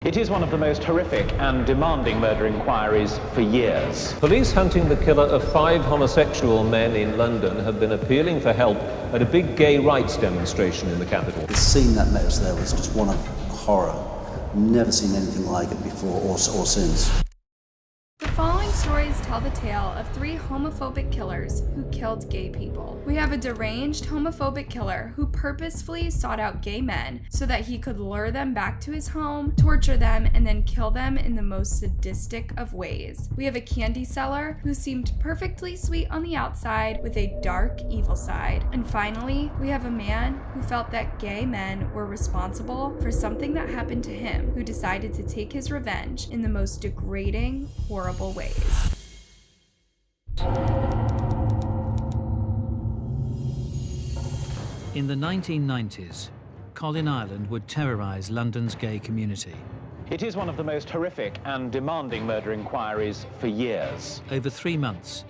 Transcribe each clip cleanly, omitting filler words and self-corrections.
It is one of the most horrific and demanding murder inquiries for years. Police hunting the killer of 5 homosexual men in London have been appealing for help at a big gay rights demonstration in the capital. The scene that met us there was just one of horror. Never seen anything like it before or since. The following stories tell the tale of 3 homophobic killers who killed gay people. We have a deranged homophobic killer who purposefully sought out gay men so that he could lure them back to his home, torture them, and then kill them in the most sadistic of ways. We have a candy seller who seemed perfectly sweet on the outside with a dark, evil side. And finally, we have a man who felt that gay men were responsible for something that happened to him, who decided to take his revenge in the most degrading, horrible ways. In the 1990s, Colin Ireland would terrorize London's gay community. It is one of the most horrific and demanding murder inquiries for years. Over 3 months,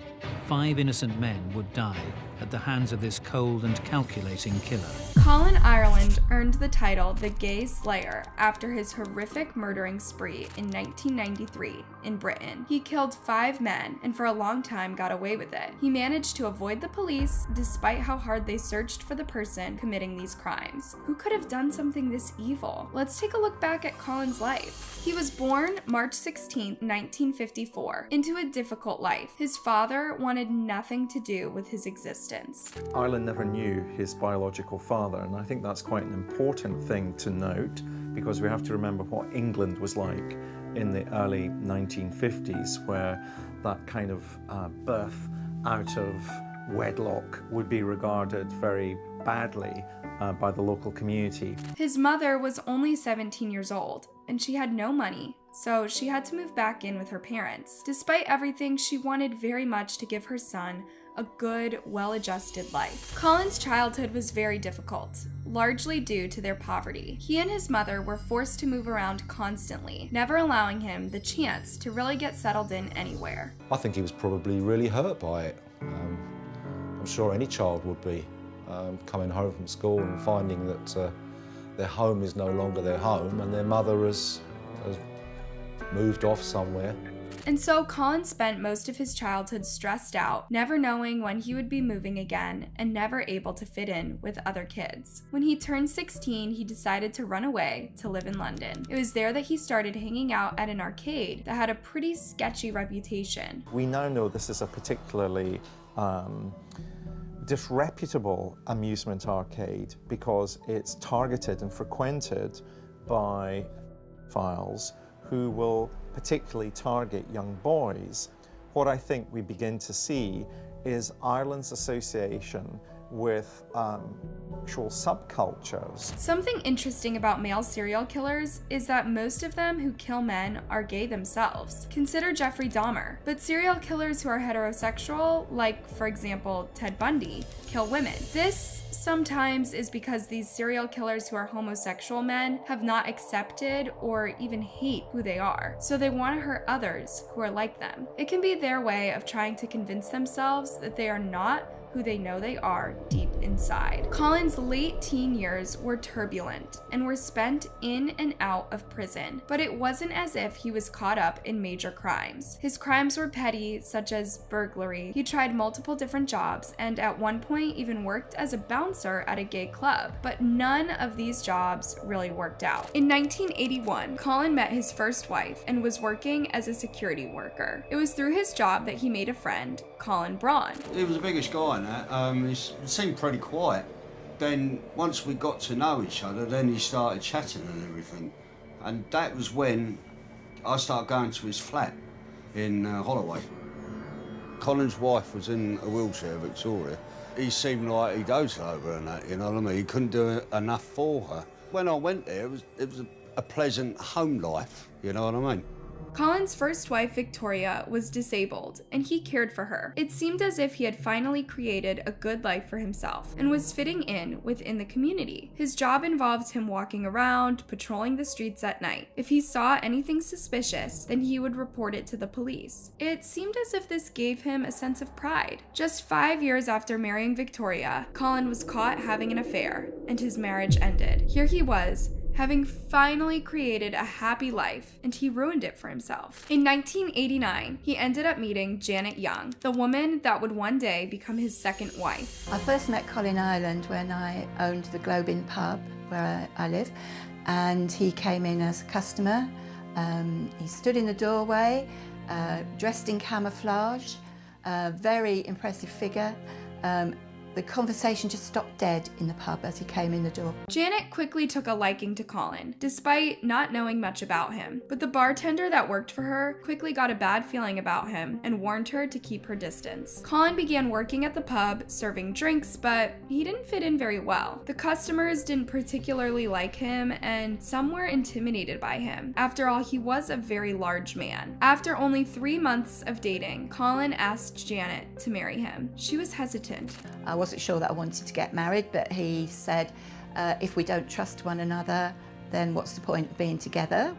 5 innocent men would die at the hands of this cold and calculating killer. Colin Ireland earned the title the Gay Slayer after his horrific murdering spree in 1993 in Britain. He killed 5 men and for a long time got away with it. He managed to avoid the police despite how hard they searched for the person committing these crimes. Who could have done something this evil? Let's take a look back at Colin's life. He was born March 16, 1954, into a difficult life. His father wanted nothing to do with his existence. Ireland never knew his biological father, and I think that's quite an important thing to note because we have to remember what England was like in the early 1950s, where that kind of birth out of wedlock would be regarded very badly by the local community. His mother was only 17 years old, and she had no money, so she had to move back in with her parents. Despite everything, she wanted very much to give her son a good, well-adjusted life. Colin's childhood was very difficult, largely due to their poverty. He and his mother were forced to move around constantly, never allowing him the chance to really get settled in anywhere. I think he was probably really hurt by it. I'm sure any child would be, coming home from school and finding that their home is no longer their home and their mother has moved off somewhere. And so Colin spent most of his childhood stressed out, never knowing when he would be moving again and never able to fit in with other kids. When he turned 16, he decided to run away to live in London. It was there that he started hanging out at an arcade that had a pretty sketchy reputation. We now know this is a particularly disreputable amusement arcade because it's targeted and frequented by pedophiles who will particularly target young boys. What I think we begin to see is Ireland's association with actual subcultures. Something interesting about male serial killers is that most of them who kill men are gay themselves. Consider Jeffrey Dahmer. But serial killers who are heterosexual, like for example Ted Bundy, kill women. This sometimes is because these serial killers who are homosexual men have not accepted or even hate who they are, so they want to hurt others who are like them. It can be their way of trying to convince themselves that they are not who they know they are deep inside. Colin's late teen years were turbulent and were spent in and out of prison, but it wasn't as if he was caught up in major crimes. His crimes were petty, such as burglary. He tried multiple different jobs and at one point even worked as a bouncer at a gay club, but none of these jobs really worked out. In 1981, Colin met his first wife and was working as a security worker. It was through his job that he made a friend, Colin Braun. He was a biggish guy. He seemed pretty quiet. Then once we got to know each other, then he started chatting and everything. And that was when I started going to his flat in Holloway. Colin's wife was in a wheelchair, Victoria. He seemed like he doted over her and that, you know what I mean? He couldn't do enough for her. When I went there, it was a pleasant home life, you know what I mean? Colin's first wife, Victoria, was disabled, and he cared for her. It seemed as if he had finally created a good life for himself and was fitting in within the community. His job involved him walking around, patrolling the streets at night. If he saw anything suspicious, then he would report it to the police. It seemed as if this gave him a sense of pride. Just 5 years after marrying Victoria, Colin was caught having an affair, and his marriage ended. Here he was, having finally created a happy life, and he ruined it for himself. In 1989, he ended up meeting Janet Young, the woman that would one day become his second wife. I first met Colin Ireland when I owned the Globe Inn pub where I live, and he came in as a customer. He stood in the doorway, dressed in camouflage, very impressive figure. The conversation just stopped dead in the pub as he came in the door. Janet quickly took a liking to Colin, despite not knowing much about him. But the bartender that worked for her quickly got a bad feeling about him and warned her to keep her distance. Colin began working at the pub, serving drinks, but he didn't fit in very well. The customers didn't particularly like him, and some were intimidated by him. After all, he was a very large man. After only 3 months of dating, Colin asked Janet to marry him. She was hesitant. I wasn't sure that I wanted to get married, but he said, if we don't trust one another, then what's the point of being together?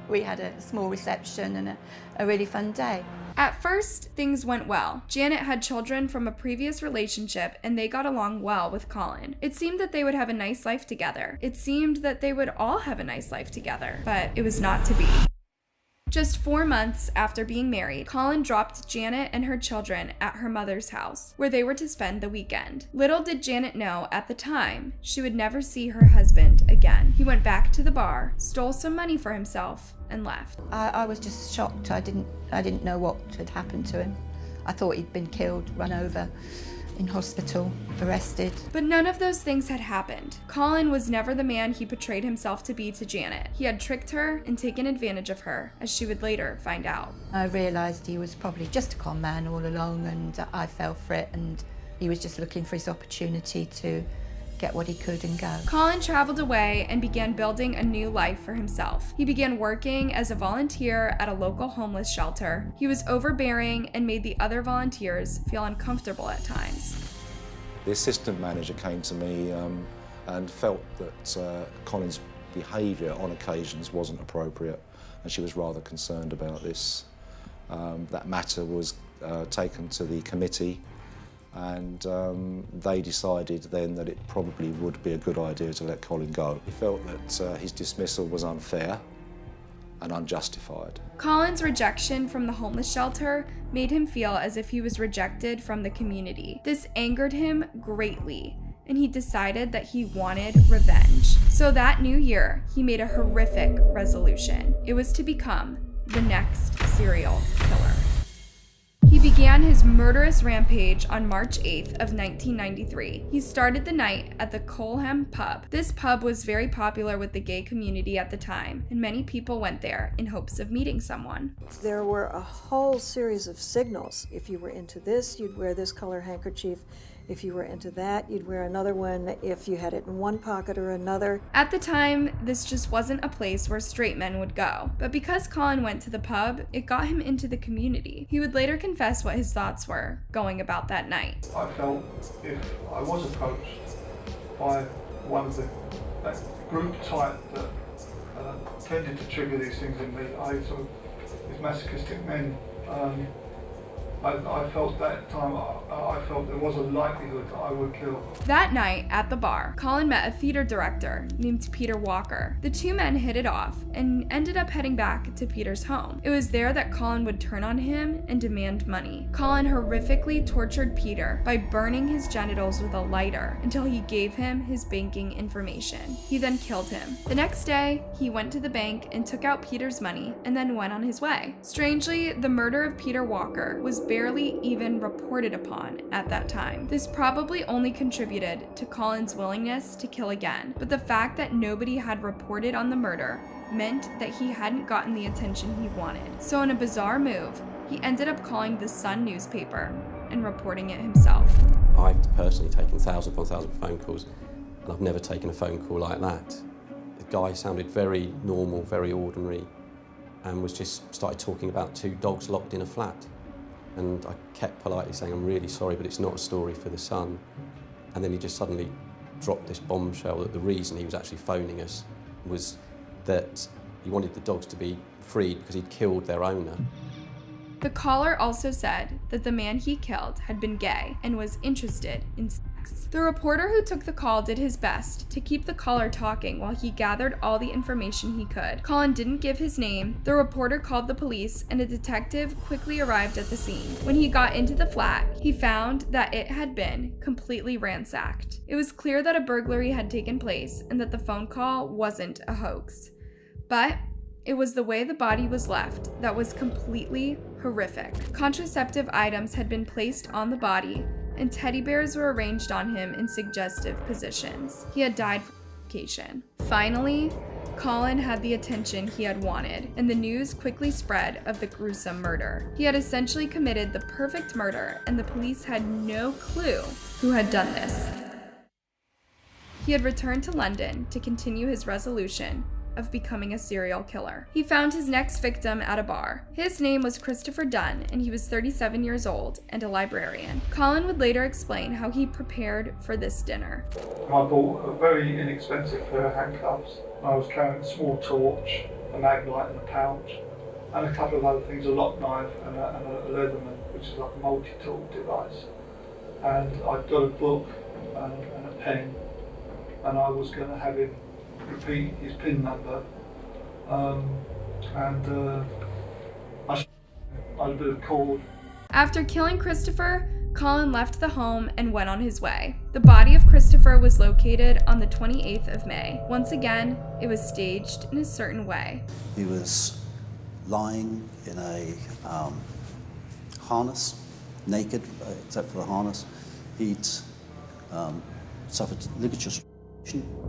We had a small reception and a really fun day. At first, things went well. Janet had children from a previous relationship, and they got along well with Colin. It seemed that they would have a nice life together. It seemed that they would all have a nice life together, but it was not to be. Just 4 months after being married, Colin dropped Janet and her children at her mother's house, where they were to spend the weekend. Little did Janet know at the time she would never see her husband again. He went back to the bar, stole some money for himself, and left. I was just shocked. I didn't know what had happened to him. I thought he'd been killed, run over, in hospital, arrested. But none of those things had happened. Colin was never the man he portrayed himself to be to Janet. He had tricked her and taken advantage of her, as she would later find out. I realised he was probably just a con man all along, and I fell for it, and he was just looking for his opportunity to get what he could and go. Colin traveled away and began building a new life for himself. He began working as a volunteer at a local homeless shelter. He was overbearing and made the other volunteers feel uncomfortable at times. The assistant manager came to me and felt that Colin's behaviour on occasions wasn't appropriate, and she was rather concerned about this. That matter was taken to the committee, and they decided then that it probably would be a good idea to let Colin go. He felt that his dismissal was unfair and unjustified. Colin's rejection from the homeless shelter made him feel as if he was rejected from the community. This angered him greatly, and he decided that he wanted revenge. So that new year, he made a horrific resolution. It was to become the next serial killer. He began his murderous rampage on March 8th of 1993. He started the night at the Coleham pub. This pub was very popular with the gay community at the time, and many people went there in hopes of meeting someone. There were a whole series of signals. If you were into this, you'd wear this color handkerchief. If you were into that, you'd wear another one if you had it in one pocket or another. At the time, this just wasn't a place where straight men would go. But because Colin went to the pub, it got him into the community. He would later confess what his thoughts were going about that night. I felt if I was approached by one of that group type that tended to trigger these things in me, these masochistic men, I felt that time, I felt there was a likelihood that I would kill. That night, at the bar, Colin met a theater director named Peter Walker. The two men hit it off and ended up heading back to Peter's home. It was there that Colin would turn on him and demand money. Colin horrifically tortured Peter by burning his genitals with a lighter until he gave him his banking information. He then killed him. The next day, he went to the bank and took out Peter's money and then went on his way. Strangely, the murder of Peter Walker was barely even reported upon at that time. This probably only contributed to Colin's willingness to kill again, but the fact that nobody had reported on the murder meant that he hadn't gotten the attention he wanted. So in a bizarre move, he ended up calling the Sun newspaper and reporting it himself. I've personally taken thousands upon thousands of phone calls, and I've never taken a phone call like that. The guy sounded very normal, very ordinary, and was just started talking about 2 dogs locked in a flat. And I kept politely saying, I'm really sorry, but it's not a story for the Sun. And then he just suddenly dropped this bombshell that the reason he was actually phoning us was that he wanted the dogs to be freed because he'd killed their owner. The caller also said that the man he killed had been gay and was interested in sex. facts. The reporter who took the call did his best to keep the caller talking while he gathered all the information he could. Colin didn't give his name. The reporter called the police, and a detective quickly arrived at the scene. When he got into the flat, he found that it had been completely ransacked. It was clear that a burglary had taken place and that the phone call wasn't a hoax. But it was the way the body was left that was completely horrific. Contraceptive items had been placed on the body, and teddy bears were arranged on him in suggestive positions. He had died from suffocation. Finally, Colin had the attention he had wanted, and the news quickly spread of the gruesome murder. He had essentially committed the perfect murder, and the police had no clue who had done this. He had returned to London to continue his resolution of becoming a serial killer. He found his next victim at a bar. His name was Christopher Dunn, and he was 37 years old and a librarian. Colin would later explain how he prepared for this dinner. I bought a very inexpensive pair of handcuffs. I was carrying a small torch, a maglite and a pouch, and a couple of other things, a lock knife and a Leatherman, which is like a multi-tool device. And I'd got a book and a pen, and I was going to have him repeat his PIN number, and I had a bit of cord. After killing Christopher, Colin left the home and went on his way. The body of Christopher was located on the 28th of May. Once again, it was staged in a certain way. He was lying in a harness, naked except for the harness. He'd suffered ligature.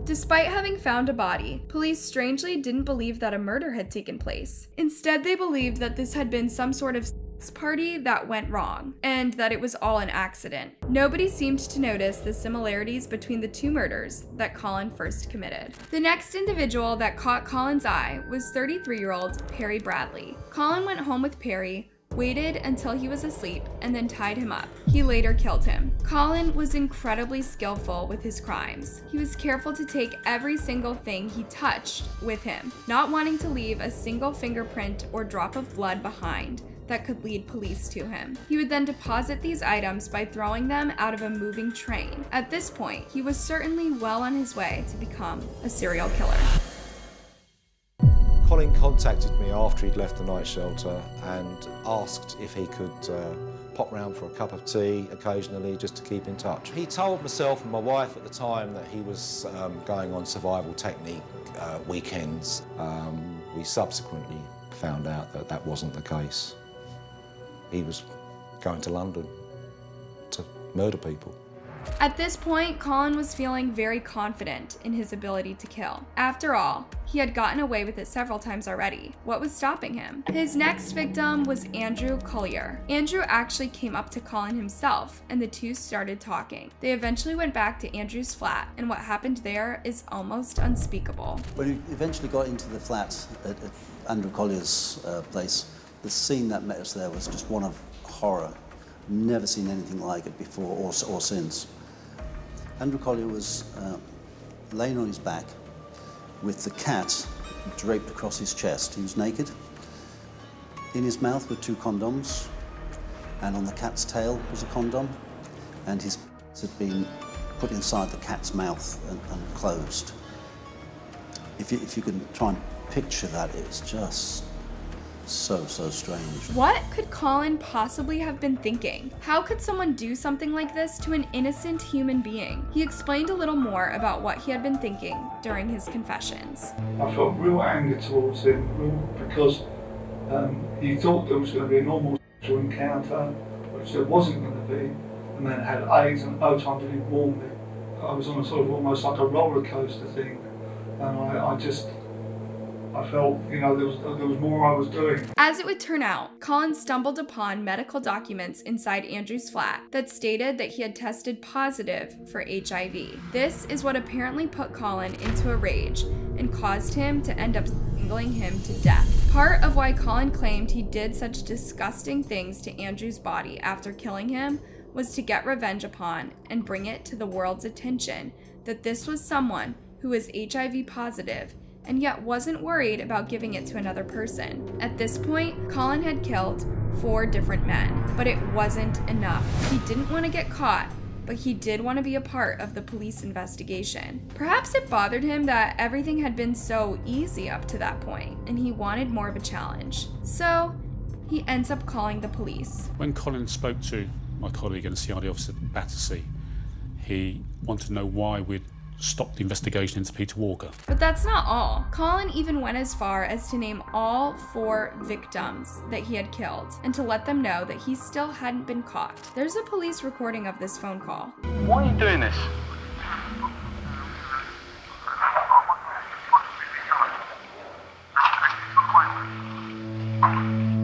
Despite having found a body, police strangely didn't believe that a murder had taken place. Instead, they believed that this had been some sort of party that went wrong, and that it was all an accident. Nobody seemed to notice the similarities between the two murders that Colin first committed. The next individual that caught Colin's eye was 33-year-old Perry Bradley. Colin went home with Perry, waited until he was asleep, and then tied him up. He later killed him. Colin was incredibly skillful with his crimes. He was careful to take every single thing he touched with him, not wanting to leave a single fingerprint or drop of blood behind that could lead police to him. He would then deposit these items by throwing them out of a moving train. At this point, he was certainly well on his way to become a serial killer. Colin contacted me after he'd left the night shelter and asked if he could pop round for a cup of tea occasionally just to keep in touch. He told myself and my wife at the time that he was going on survival technique weekends. We subsequently found out that that wasn't the case. He was going to London to murder people. At this point, Colin was feeling very confident in his ability to kill. After all, he had gotten away with it several times already. What was stopping him? His next victim was Andrew Collier. Andrew actually came up to Colin himself, and the two started talking. They eventually went back to Andrew's flat, and what happened there is almost unspeakable. When we eventually got into the flat at Andrew Collier's place, the scene that met us there was just one of horror. Never seen anything like it before or since. Andrew Collier was laying on his back with the cat draped across his chest. He was naked. In his mouth were 2 condoms, and on the cat's tail was a condom, and his had been put inside the cat's mouth and closed. If you can try and picture that, it's just so strange. What could Colin possibly have been thinking? How could someone do something like this to an innocent human being? He explained a little more about what he had been thinking during his confessions. I felt real anger towards him because he thought there was going to be a normal sexual encounter, which there wasn't going to be, and then had AIDS, and no time did he warn me. I was on a sort of almost like a roller coaster thing, and I felt, there was more I was doing. As it would turn out, Colin stumbled upon medical documents inside Andrew's flat that stated that he had tested positive for HIV. This is what apparently put Colin into a rage and caused him to end up strangling him to death. Part of why Colin claimed he did such disgusting things to Andrew's body after killing him was to get revenge upon and bring it to the world's attention that this was someone who was HIV positive and yet wasn't worried about giving it to another person. At this point, Colin had killed 4 different men, but it wasn't enough. He didn't want to get caught, but he did want to be a part of the police investigation. Perhaps it bothered him that everything had been so easy up to that point, and he wanted more of a challenge. So he ends up calling the police. When Colin spoke to my colleague and CID officer at Battersea, he wanted to know why we'd stopped the investigation into Peter Walker. But that's not all. Colin even went as far as to name all 4 victims that he had killed and to let them know that he still hadn't been caught. There's a police recording of this phone call. Why are you doing this?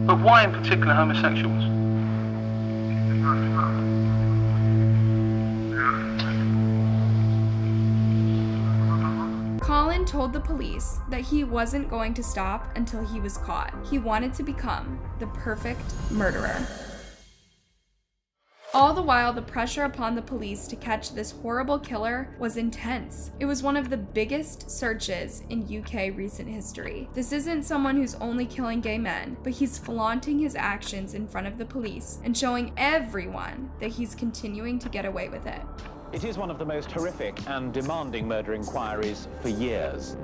But why in particular homosexuals? Colin told the police that he wasn't going to stop until he was caught. He wanted to become the perfect murderer. All the while, the pressure upon the police to catch this horrible killer was intense. It was one of the biggest searches in UK recent history. This isn't someone who's only killing gay men, but he's flaunting his actions in front of the police and showing everyone that he's continuing to get away with it. It is one of the most horrific and demanding murder inquiries for years.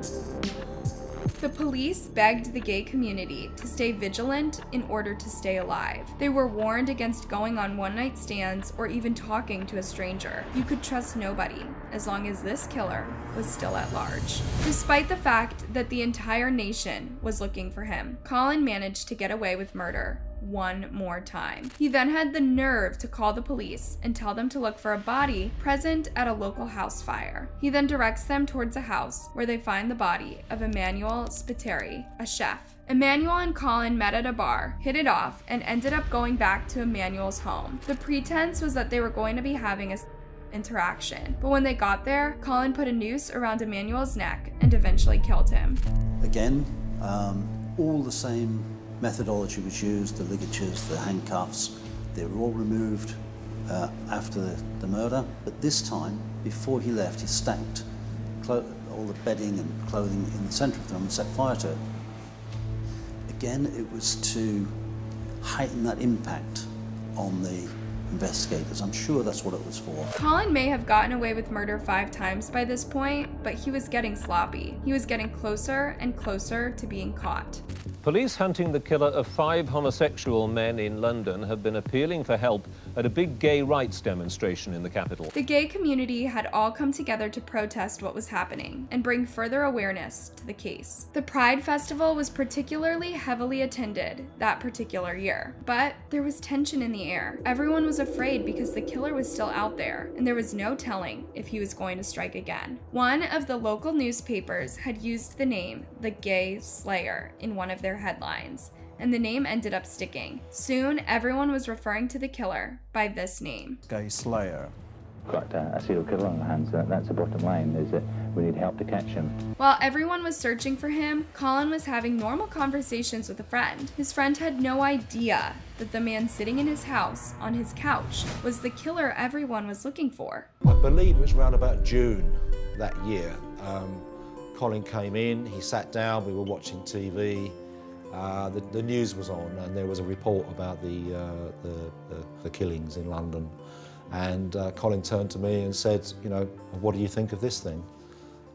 The police begged the gay community to stay vigilant in order to stay alive. They were warned against going on one-night stands or even talking to a stranger. You could trust nobody as long as this killer was still at large. Despite the fact that the entire nation was looking for him, Colin managed to get away with murder one more time. He then had the nerve to call the police and tell them to look for a body present at a local house fire. He then directs them towards a house where they find the body of Emmanuel Spiteri, a chef. Emmanuel and Colin met at a bar, hit it off, and ended up going back to Emmanuel's home. The pretense was that they were going to be having a interaction, but when they got there, Colin put a noose around Emmanuel's neck and eventually killed him. Again, all the same methodology was used, the ligatures, the handcuffs. They were all removed after the murder, but this time, before he left, he stacked all the bedding and clothing in the centre of the room and set fire to it. Again, it was to heighten that impact on the investigators. I'm sure that's what it was for. Colin may have gotten away with murder 5 times by this point, but he was getting sloppy. He was getting closer and closer to being caught. Police hunting the killer of 5 homosexual men in London have been appealing for help at a big gay rights demonstration in the capital. The gay community had all come together to protest what was happening and bring further awareness to the case. The Pride Festival was particularly heavily attended that particular year, but there was tension in the air. Everyone was afraid because the killer was still out there, and there was no telling if he was going to strike again. One of the local newspapers had used the name The Gay Slayer in one of their headlines, and the name ended up sticking. Soon, everyone was referring to the killer by this name. Gay Slayer. Got a serial killer on our hands. That's the bottom line, is that we need help to catch him. While everyone was searching for him, Colin was having normal conversations with a friend. His friend had no idea that the man sitting in his house on his couch was the killer everyone was looking for. I believe it was around about June that year. Colin came in, he sat down, we were watching TV. The news was on and there was a report about the killings in London. And Colin turned to me and said, you know, what do you think of this thing?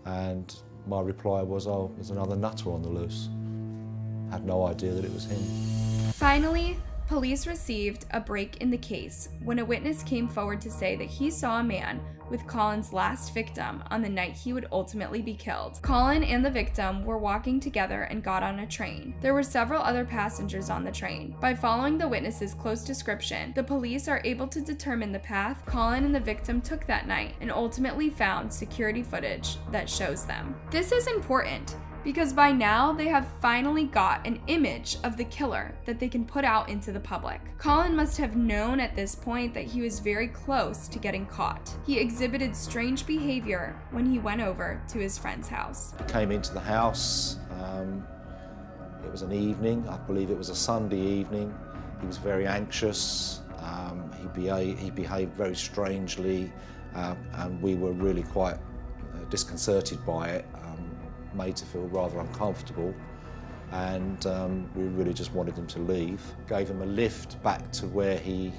And my reply was, oh, there's another nutter on the loose. Had no idea that it was him. Finally, police received a break in the case when a witness came forward to say that he saw a man with Colin's last victim on the night he would ultimately be killed. Colin and the victim were walking together and got on a train. There were several other passengers on the train. By following the witness's close description, the police are able to determine the path Colin and the victim took that night and ultimately found security footage that shows them. This is important because by now they have finally got an image of the killer that they can put out into the public. Colin must have known at this point that he was very close to getting caught. He exhibited strange behavior when he went over to his friend's house. He came into the house, it was an evening, I believe it was a Sunday evening. He was very anxious, he behaved very strangely, and we were really quite disconcerted by it. Made to feel rather uncomfortable, and we really just wanted him to leave. Gave him a lift back to where he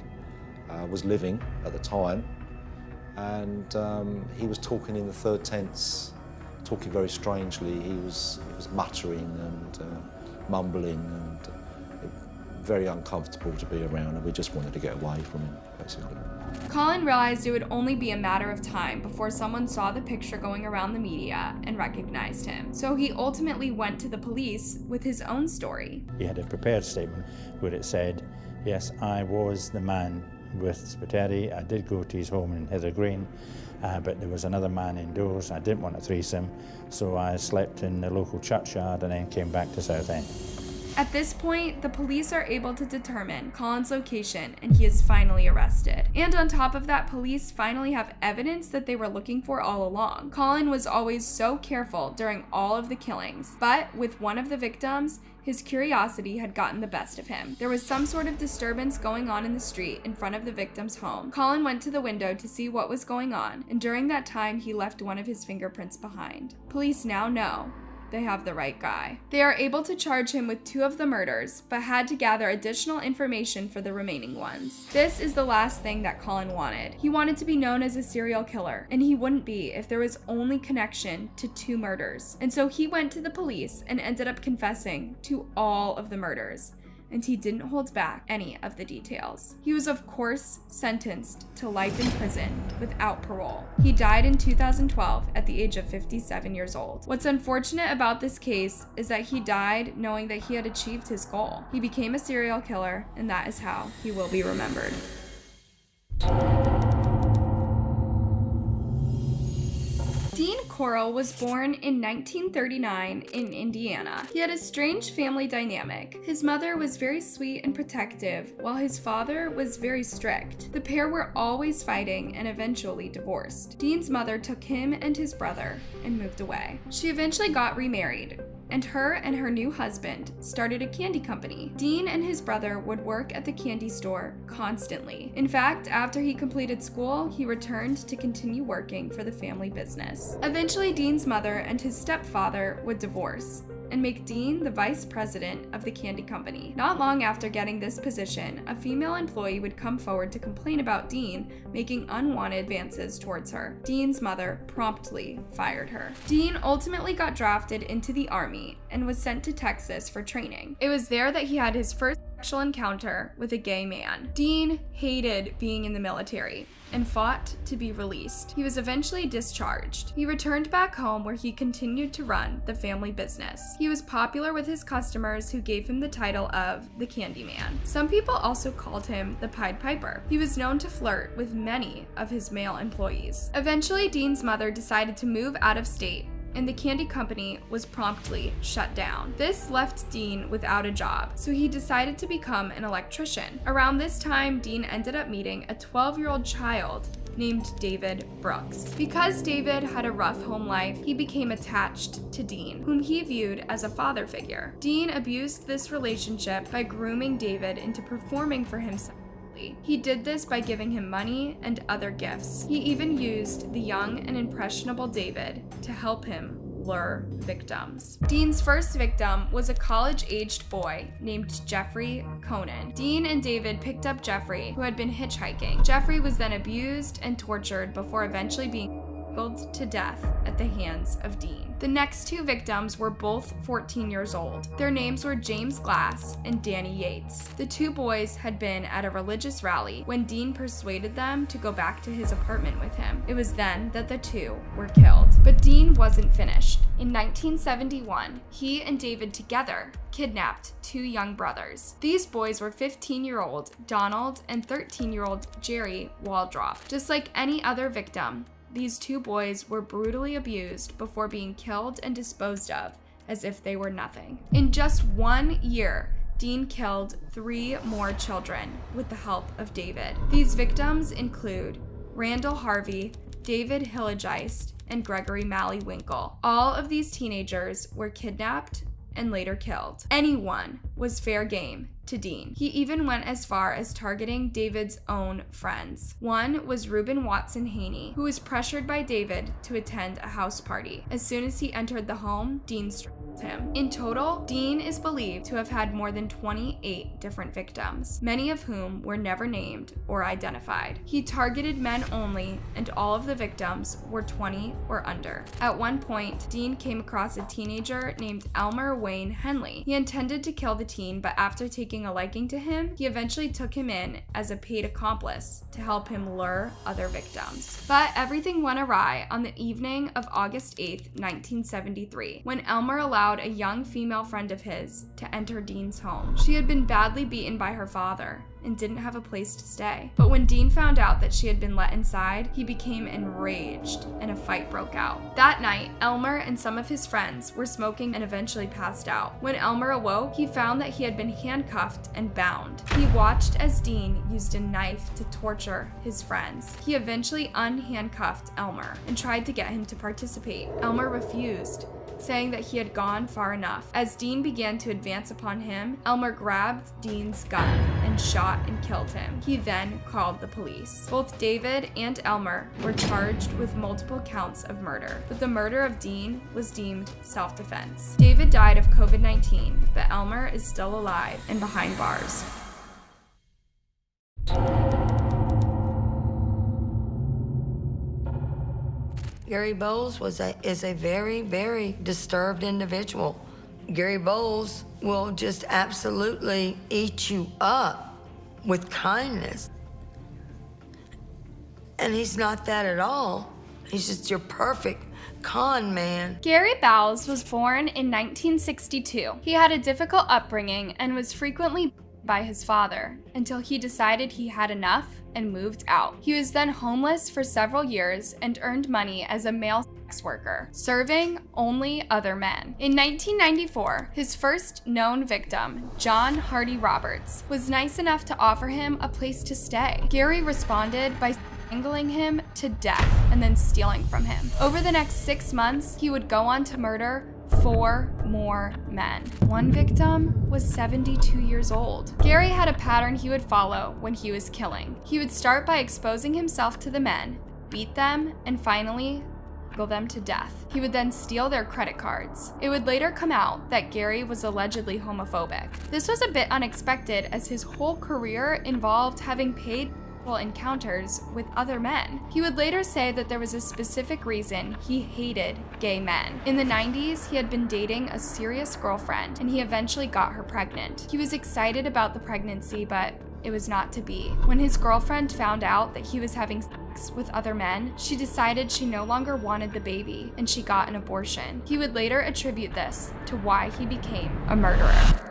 was living at the time, and he was talking in the third tense, talking very strangely. He was muttering and mumbling and very uncomfortable to be around, and we just wanted to get away from him, basically. Colin realized it would only be a matter of time before someone saw the picture going around the media and recognized him. So he ultimately went to the police with his own story. He had a prepared statement where it said, yes, I was the man with Spiteri. I did go to his home in Heather Green, but there was another man indoors. I didn't want a threesome, so I slept in the local churchyard and then came back to Southend. At this point, the police are able to determine Colin's location and he is finally arrested. And on top of that, police finally have evidence that they were looking for all along. Colin was always so careful during all of the killings, but with one of the victims, his curiosity had gotten the best of him. There was some sort of disturbance going on in the street in front of the victim's home. Colin went to the window to see what was going on, and during that time, he left one of his fingerprints behind. Police now know they have the right guy. They are able to charge him with 2 of the murders, but had to gather additional information for the remaining ones. This is the last thing that Colin wanted. He wanted to be known as a serial killer, and he wouldn't be if there was only connection to 2 murders. And so he went to the police and ended up confessing to all of the murders, and he didn't hold back any of the details. He was, of course, sentenced to life in prison without parole. He died in 2012 at the age of 57 years old. What's unfortunate about this case is that he died knowing that he had achieved his goal. He became a serial killer, and that is how he will be remembered. Dean Corll was born in 1939 in Indiana. He had a strange family dynamic. His mother was very sweet and protective, while his father was very strict. The pair were always fighting and eventually divorced. Dean's mother took him and his brother and moved away. She eventually got remarried, and her new husband started a candy company. Dean and his brother would work at the candy store constantly. In fact, after he completed school, he returned to continue working for the family business. Eventually, Dean's mother and his stepfather would divorce and make Dean the vice president of the candy company. Not long after getting this position, a female employee would come forward to complain about Dean making unwanted advances towards her. Dean's mother promptly fired her. Dean ultimately got drafted into the Army and was sent to Texas for training. It was there that he had his first sexual encounter with a gay man. Dean hated being in the military and fought to be released. He was eventually discharged. He returned back home where he continued to run the family business. He was popular with his customers who gave him the title of the Candyman. Some people also called him the Pied Piper. He was known to flirt with many of his male employees. Eventually, Dean's mother decided to move out of state, and the candy company was promptly shut down. This left Dean without a job, so he decided to become an electrician. Around this time, Dean ended up meeting a 12-year-old child named David Brooks. Because David had a rough home life, he became attached to Dean, whom he viewed as a father figure. Dean abused this relationship by grooming David into performing for himself. He did this by giving him money and other gifts. He even used the young and impressionable David to help him lure victims. Dean's first victim was a college-aged boy named Jeffrey Conan. Dean and David picked up Jeffrey, who had been hitchhiking. Jeffrey was then abused and tortured before eventually being strangled to death at the hands of Dean. The next 2 victims were both 14 years old. Their names were James Glass and Danny Yates. The 2 boys had been at a religious rally when Dean persuaded them to go back to his apartment with him. It was then that the 2 were killed. But Dean wasn't finished. In 1971, he and David together kidnapped 2 young brothers. These boys were 15-year-old Donald and 13-year-old Jerry Waldrop. Just like any other victim, these 2 boys were brutally abused before being killed and disposed of as if they were nothing. In just 1 year, Dean killed 3 more children with the help of David. These victims include Randall Harvey, David Hillegeist, and Gregory Malley-Winkle. All of these teenagers were kidnapped and later killed. Anyone was fair game to Dean. He even went as far as targeting David's own friends. One was Reuben Watson Haney, who was pressured by David to attend a house party. As soon as he entered the home, Dean struck killed him. In total, Dean is believed to have had more than 28 different victims, many of whom were never named or identified. He targeted men only, and all of the victims were 20 or under. At one point, Dean came across a teenager named Elmer Wayne Henley. He intended to kill the teen, but after taking a liking to him, he eventually took him in as a paid accomplice to help him lure other victims. But everything went awry on the evening of August 8th, 1973, when Elmer allowed a young female friend of his to enter Dean's home. She had been badly beaten by her father and didn't have a place to stay. But when Dean found out that she had been let inside, he became enraged and a fight broke out. That night, Elmer and some of his friends were smoking and eventually passed out. When Elmer awoke, he found that he had been handcuffed and bound. He watched as Dean used a knife to torture his friends. He eventually unhandcuffed Elmer and tried to get him to participate. Elmer refused, saying that he had gone far enough. As Dean began to advance upon him, Elmer grabbed Dean's gun and shot and killed him. He then called the police. Both David and Elmer were charged with multiple counts of murder, but the murder of Dean was deemed self-defense. David died of COVID-19, but Elmer is still alive and behind bars. Gary Bowles is a very, very disturbed individual. Gary Bowles will just absolutely eat you up with kindness. And he's not that at all. He's just your perfect con man. Gary Bowles was born in 1962. He had a difficult upbringing and was frequently by his father until he decided he had enough and moved out. He was then homeless for several years and earned money as a male sex worker, serving only other men. In 1994, his first known victim, John Hardy Roberts, was nice enough to offer him a place to stay. Gary responded by strangling him to death and then stealing from him. Over the next 6 months, he would go on to murder 4 more men. One victim was 72 years old. Gary had a pattern he would follow when he was killing. He would start by exposing himself to the men, beat them, and finally strangle them to death. He would then steal their credit cards. It would later come out that Gary was allegedly homophobic. This was a bit unexpected as his whole career involved having paid encounters with other men. He would later say that there was a specific reason he hated gay men. In the 90s, he had been dating a serious girlfriend and he eventually got her pregnant. He was excited about the pregnancy, but it was not to be. When his girlfriend found out that he was having sex with other men, she decided she no longer wanted the baby and she got an abortion. He would later attribute this to why he became a murderer.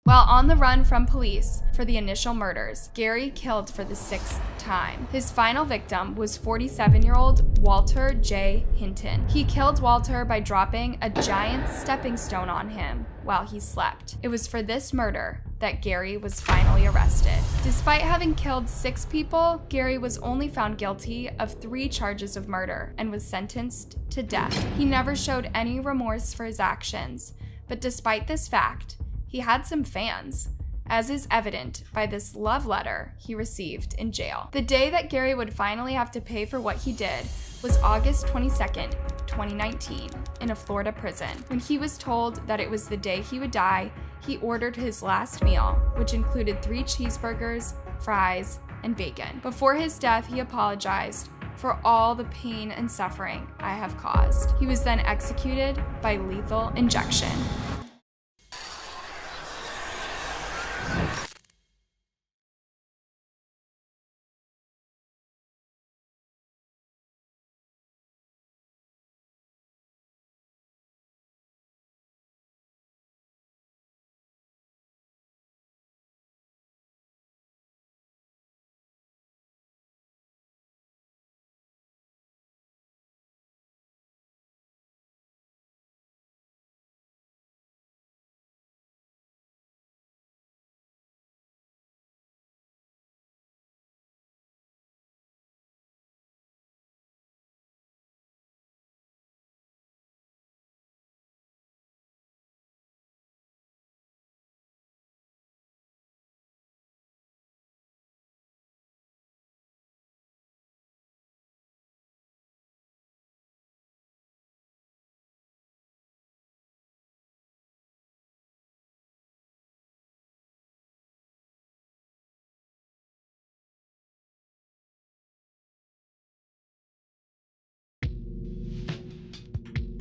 While on the run from police for the initial murders, Gary killed for the 6th time. His final victim was 47-year-old Walter J. Hinton. He killed Walter by dropping a giant stepping stone on him while he slept. It was for this murder that Gary was finally arrested. Despite having killed 6 people, Gary was only found guilty of 3 charges of murder and was sentenced to death. He never showed any remorse for his actions, but despite this fact, he had some fans, as is evident by this love letter he received in jail. The day that Gary would finally have to pay for what he did was August 22nd, 2019, in a Florida prison. When he was told that it was the day he would die, he ordered his last meal, which included 3 cheeseburgers, fries, and bacon. Before his death, he apologized for all the pain and suffering I have caused. He was then executed by lethal injection.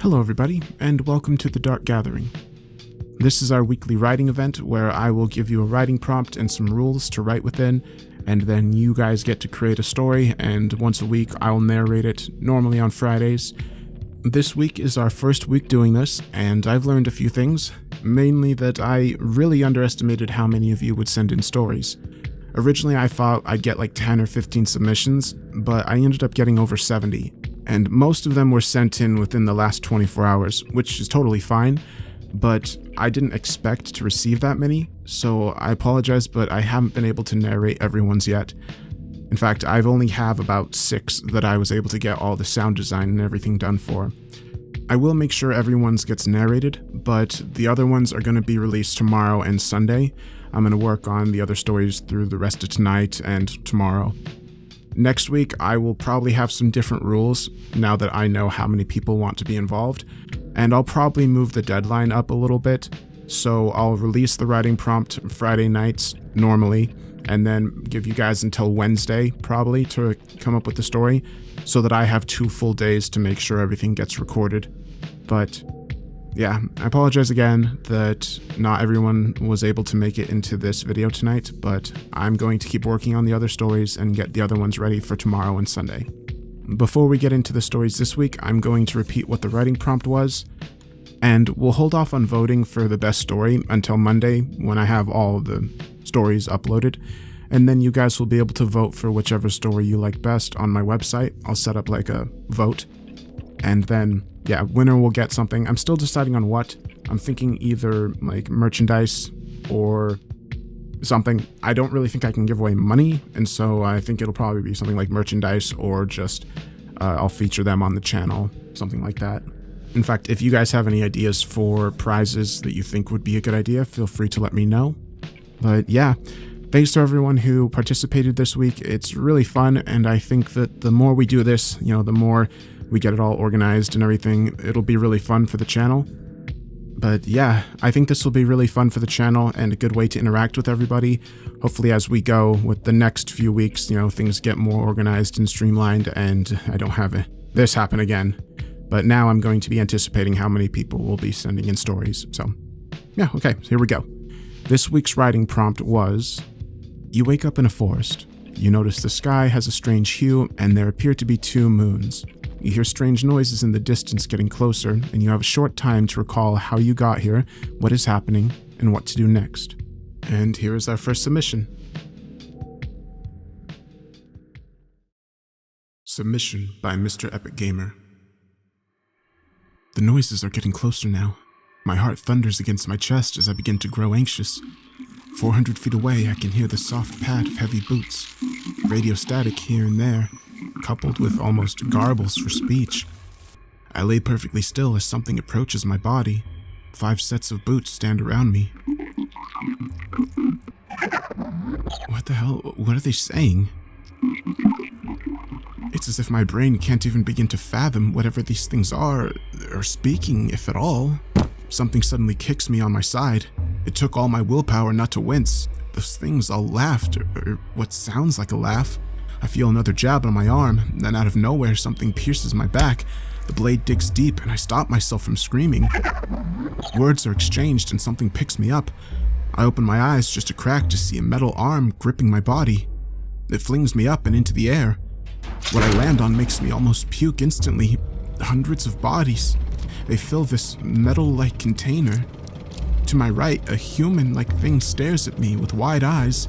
Hello everybody, and welcome to The Dark Gathering. This is our weekly writing event where I will give you a writing prompt and some rules to write within, and then you guys get to create a story, and once a week I'll narrate it, normally on Fridays. This week is our first week doing this, and I've learned a few things, mainly that I really underestimated how many of you would send in stories. Originally I thought I'd get like 10 or 15 submissions, but I ended up getting over 70. And most of them were sent in within the last 24 hours, which is totally fine, but I didn't expect to receive that many, so I apologize, but I haven't been able to narrate everyone's yet. In fact, I've only have about 6 that I was able to get all the sound design and everything done for. I will make sure everyone's gets narrated, but the other ones are going to be released tomorrow and Sunday. I'm going to work on the other stories through the rest of tonight and tomorrow. Next week, I will probably have some different rules now that I know how many people want to be involved, and I'll probably move the deadline up a little bit, so I'll release the writing prompt Friday nights normally, and then give you guys until Wednesday probably to come up with the story, so that I have 2 full days to make sure everything gets recorded. But yeah, I apologize again that not everyone was able to make it into this video tonight, but I'm going to keep working on the other stories and get the other ones ready for tomorrow and Sunday. Before we get into the stories this week, I'm going to repeat what the writing prompt was, and we'll hold off on voting for the best story until Monday when I have all the stories uploaded, and then you guys will be able to vote for whichever story you like best on my website. I'll set up like a vote, and then yeah, winner will get something. I'm still deciding on what. I'm thinking either like merchandise or something. I don't really think I can give away money, and so I think it'll probably be something like merchandise or just I'll feature them on the channel, something like that. In fact, if you guys have any ideas for prizes that you think would be a good idea, feel free to let me know. But yeah, thanks to everyone who participated this week. It's really fun, and I think that the more we do this, you know, the more we get it all organized and everything, it'll be really fun for the channel. But yeah, I think this will be really fun for the channel and a good way to interact with everybody. Hopefully as we go with the next few weeks, you know, things get more organized and streamlined and I don't have this happen again. But now I'm going to be anticipating how many people will be sending in stories. So yeah, okay, so here we go. This week's writing prompt was, you wake up in a forest. You notice the sky has a strange hue and there appear to be 2 moons. You hear strange noises in the distance getting closer, and you have a short time to recall how you got here, what is happening, and what to do next. And here is our first submission. Submission by Mr. Epic Gamer. The noises are getting closer now. My heart thunders against my chest as I begin to grow anxious. 400 feet away, I can hear the soft pad of heavy boots, radio static here and there, coupled with almost garbles for speech. I lay perfectly still as something approaches my body. 5 sets of boots stand around me. What the hell? What are they saying? It's as if my brain can't even begin to fathom whatever these things are, or speaking, if at all. Something suddenly kicks me on my side. It took all my willpower not to wince. Those things all laughed, or what sounds like a laugh. I feel another jab on my arm, then out of nowhere something pierces my back. The blade digs deep and I stop myself from screaming. Words are exchanged and something picks me up. I open my eyes just a crack to see a metal arm gripping my body. It flings me up and into the air. What I land on makes me almost puke instantly. Hundreds of bodies. They fill this metal-like container. To my right, a human-like thing stares at me with wide eyes.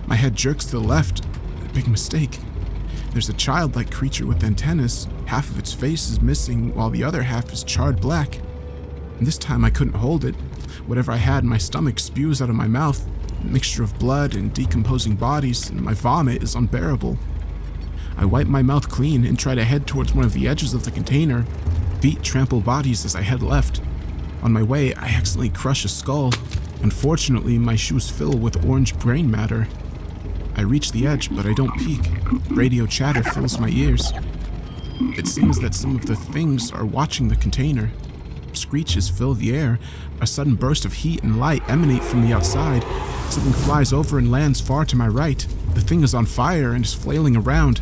My head jerks to the left. Big mistake. There's a childlike creature with antennas. Half of its face is missing, while the other half is charred black. And this time I couldn't hold it. Whatever I had in my stomach spews out of my mouth. A mixture of blood and decomposing bodies, and my vomit is unbearable. I wipe my mouth clean and try to head towards one of the edges of the container. Feet trample bodies as I head left. On my way, I accidentally crush a skull. Unfortunately, my shoes fill with orange brain matter. I reach the edge, but I don't peek. Radio chatter fills my ears. It seems that some of the things are watching the container. Screeches fill the air. A sudden burst of heat and light emanate from the outside. Something flies over and lands far to my right. The thing is on fire and is flailing around.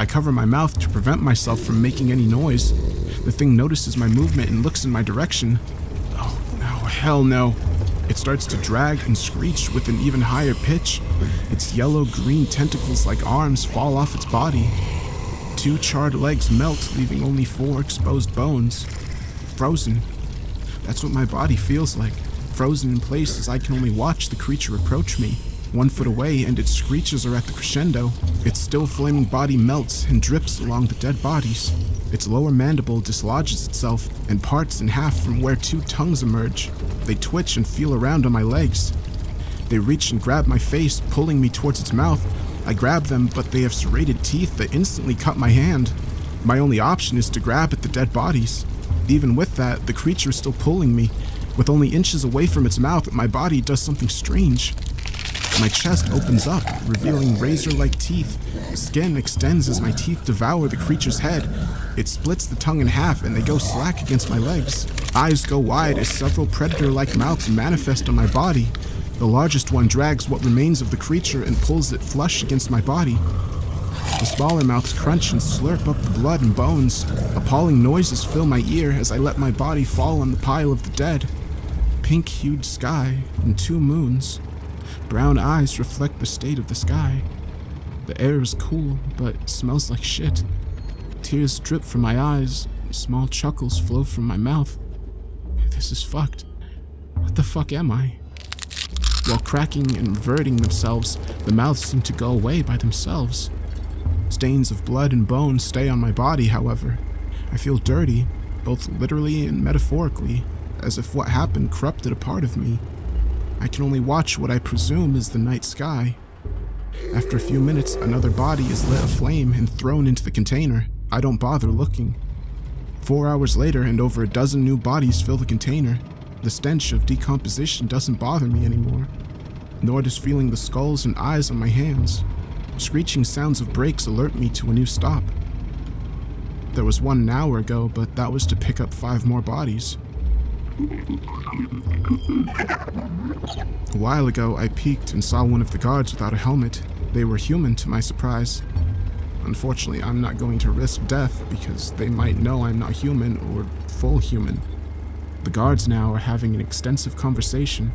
I cover my mouth to prevent myself from making any noise. The thing notices my movement and looks in my direction. Oh, no, hell no. It starts to drag and screech with an even higher pitch. Its yellow-green tentacles like arms fall off its body. 2 charred legs melt, leaving only 4 exposed bones. Frozen. That's what my body feels like. Frozen in place as I can only watch the creature approach me. 1 foot away and its screeches are at the crescendo. Its still flaming body melts and drips along the dead bodies. Its lower mandible dislodges itself and parts in half from where 2 tongues emerge. They twitch and feel around on my legs. They reach and grab my face, pulling me towards its mouth. I grab them, but they have serrated teeth that instantly cut my hand. My only option is to grab at the dead bodies. Even with that, the creature is still pulling me. With only inches away from its mouth, my body does something strange. My chest opens up, revealing razor-like teeth. The skin extends as my teeth devour the creature's head. It splits the tongue in half and they go slack against my legs. Eyes go wide as several predator-like mouths manifest on my body. The largest one drags what remains of the creature and pulls it flush against my body. The smaller mouths crunch and slurp up the blood and bones. Appalling noises fill my ear as I let my body fall on the pile of the dead. Pink-hued sky and 2 moons. Brown eyes reflect the state of the sky. The air is cool, but it smells like shit. Tears drip from my eyes. Small chuckles flow from my mouth. This is fucked. What the fuck am I? While cracking and inverting themselves, the mouths seem to go away by themselves. Stains of blood and bone stay on my body, however. I feel dirty, both literally and metaphorically, as if what happened corrupted a part of me. I can only watch what I presume is the night sky. After a few minutes, another body is lit aflame and thrown into the container. I don't bother looking. 4 hours later, and over a dozen new bodies fill the container. The stench of decomposition doesn't bother me anymore, nor does feeling the skulls and eyes on my hands. Screeching sounds of brakes alert me to a new stop. There was one an hour ago, but that was to pick up 5 more bodies. A while ago, I peeked and saw one of the guards without a helmet. They were human, to my surprise. Unfortunately, I'm not going to risk death because they might know I'm not human or full human. The guards now are having an extensive conversation.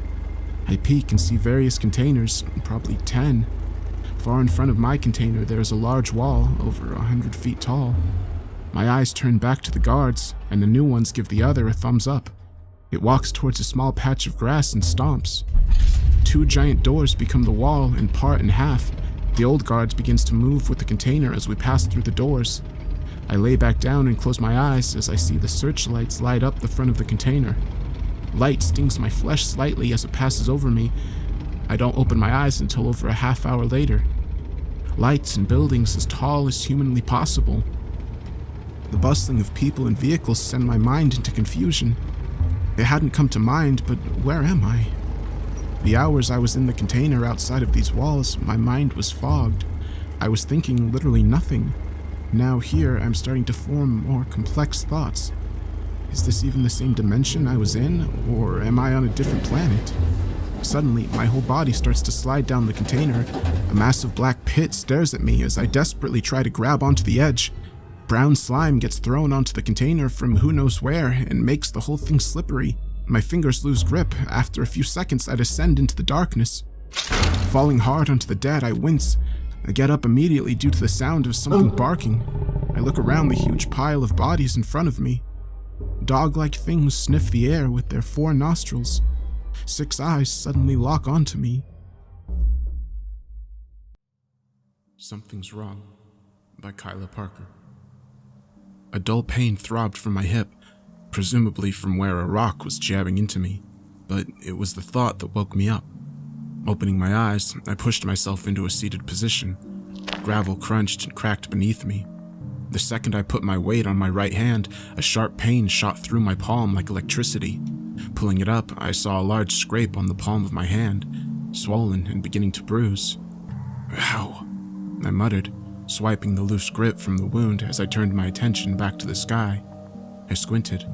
I peek and see various containers, probably 10. Far in front of my container, there is a large wall, over 100 feet tall. My eyes turn back to the guards, and the new ones give the other a thumbs up. It walks towards a small patch of grass and stomps. 2 giant doors become the wall and part in half. The old guards begins to move with the container as we pass through the doors. I lay back down and close my eyes as I see the searchlights light up the front of the container. Light stings my flesh slightly as it passes over me. I don't open my eyes until over a half hour later. Lights and buildings as tall as humanly possible. The bustling of people and vehicles send my mind into confusion. It hadn't come to mind, but where am I? The hours I was in the container outside of these walls, my mind was fogged. I was thinking literally nothing. Now here, I'm starting to form more complex thoughts. Is this even the same dimension I was in, or am I on a different planet? Suddenly, my whole body starts to slide down the container. A massive black pit stares at me as I desperately try to grab onto the edge. Brown slime gets thrown onto the container from who knows where and makes the whole thing slippery. My fingers lose grip. After a few seconds, I descend into the darkness. Falling hard onto the dead, I wince. I get up immediately due to the sound of something barking. I look around the huge pile of bodies in front of me. Dog-like things sniff the air with their 4 nostrils. 6 eyes suddenly lock onto me. Something's Wrong by Kyla Parker. A dull pain throbbed from my hip, presumably from where a rock was jabbing into me, but it was the thought that woke me up. Opening my eyes, I pushed myself into a seated position. Gravel crunched and cracked beneath me. The second I put my weight on my right hand, a sharp pain shot through my palm like electricity. Pulling it up, I saw a large scrape on the palm of my hand, swollen and beginning to bruise. Ow, I muttered, swiping the loose grip from the wound as I turned my attention back to the sky. I squinted.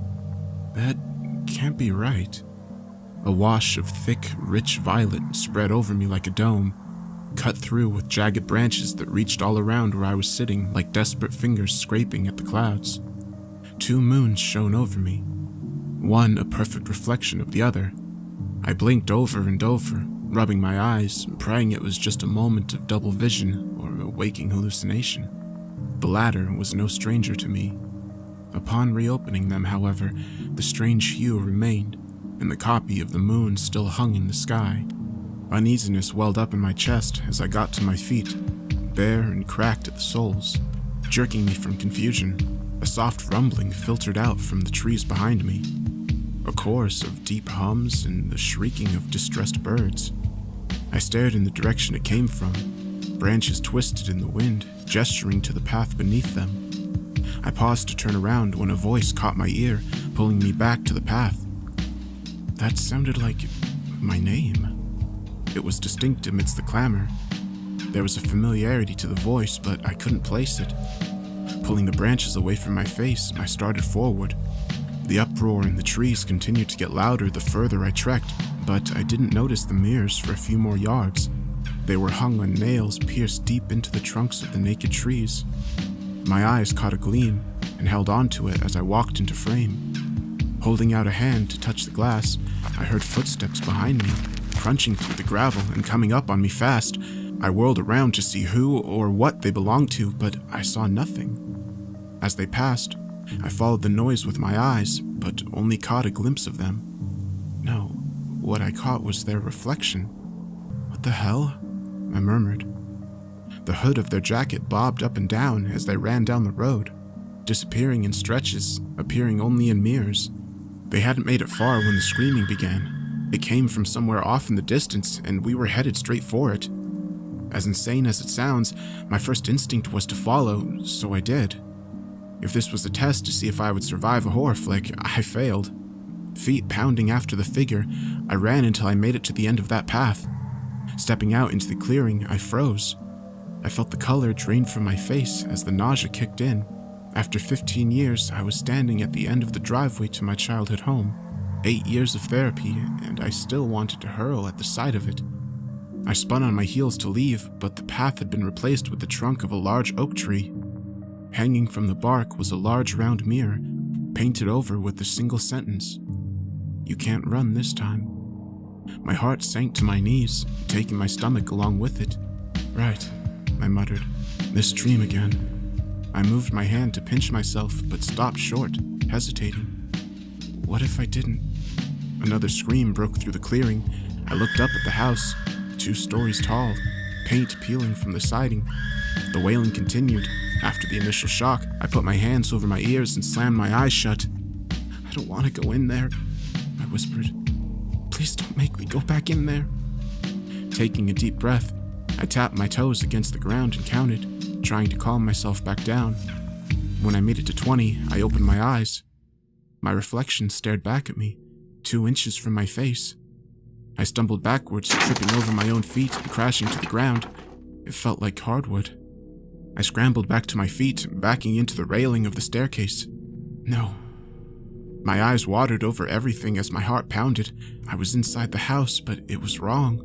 That can't be right. A wash of thick, rich violet spread over me like a dome, cut through with jagged branches that reached all around where I was sitting like desperate fingers scraping at the clouds. 2 moons shone over me, one a perfect reflection of the other. I blinked over and over, rubbing my eyes, praying it was just a moment of double vision or a waking hallucination. The latter was no stranger to me. Upon reopening them, however, the strange hue remained, and the copy of the moon still hung in the sky. Uneasiness welled up in my chest as I got to my feet, bare and cracked at the soles, jerking me from confusion. A soft rumbling filtered out from the trees behind me, a chorus of deep hums and the shrieking of distressed birds. I stared in the direction it came from, branches twisted in the wind, gesturing to the path beneath them. I paused to turn around when a voice caught my ear, pulling me back to the path. That sounded like my name. It was distinct amidst the clamor. There was a familiarity to the voice, but I couldn't place it. Pulling the branches away from my face, I started forward. The uproar in the trees continued to get louder the further I trekked, but I didn't notice the mirrors for a few more yards. They were hung on nails pierced deep into the trunks of the naked trees. My eyes caught a gleam and held on to it as I walked into frame. Holding out a hand to touch the glass, I heard footsteps behind me, crunching through the gravel and coming up on me fast. I whirled around to see who or what they belonged to, but I saw nothing. As they passed, I followed the noise with my eyes, but only caught a glimpse of them. No, what I caught was their reflection. What the hell? I murmured. The hood of their jacket bobbed up and down as they ran down the road, disappearing in stretches, appearing only in mirrors. They hadn't made it far when the screaming began. It came from somewhere off in the distance, and we were headed straight for it. As insane as it sounds, my first instinct was to follow, so I did. If this was a test to see if I would survive a horror flick, I failed. Feet pounding after the figure, I ran until I made it to the end of that path. Stepping out into the clearing, I froze. I felt the color drain from my face as the nausea kicked in. After 15 years, I was standing at the end of the driveway to my childhood home. 8 years of therapy, and I still wanted to hurl at the sight of it. I spun on my heels to leave, but the path had been replaced with the trunk of a large oak tree. Hanging from the bark was a large round mirror, painted over with a single sentence: "You can't run this time." My heart sank to my knees, taking my stomach along with it. "Right," I muttered. "This dream again." I moved my hand to pinch myself, but stopped short, hesitating. What if I didn't? Another scream broke through the clearing. I looked up at the house, 2 stories tall, paint peeling from the siding. The wailing continued. After the initial shock, I put my hands over my ears and slammed my eyes shut. "I don't want to go in there," I whispered. "Please don't make me go back in there." Taking a deep breath, I tapped my toes against the ground and counted, trying to calm myself back down. When I made it to 20, I opened my eyes. My reflection stared back at me, 2 inches from my face. I stumbled backwards, tripping over my own feet and crashing to the ground. It felt like hardwood. I scrambled back to my feet, backing into the railing of the staircase. No. My eyes watered over everything as my heart pounded. I was inside the house, but it was wrong.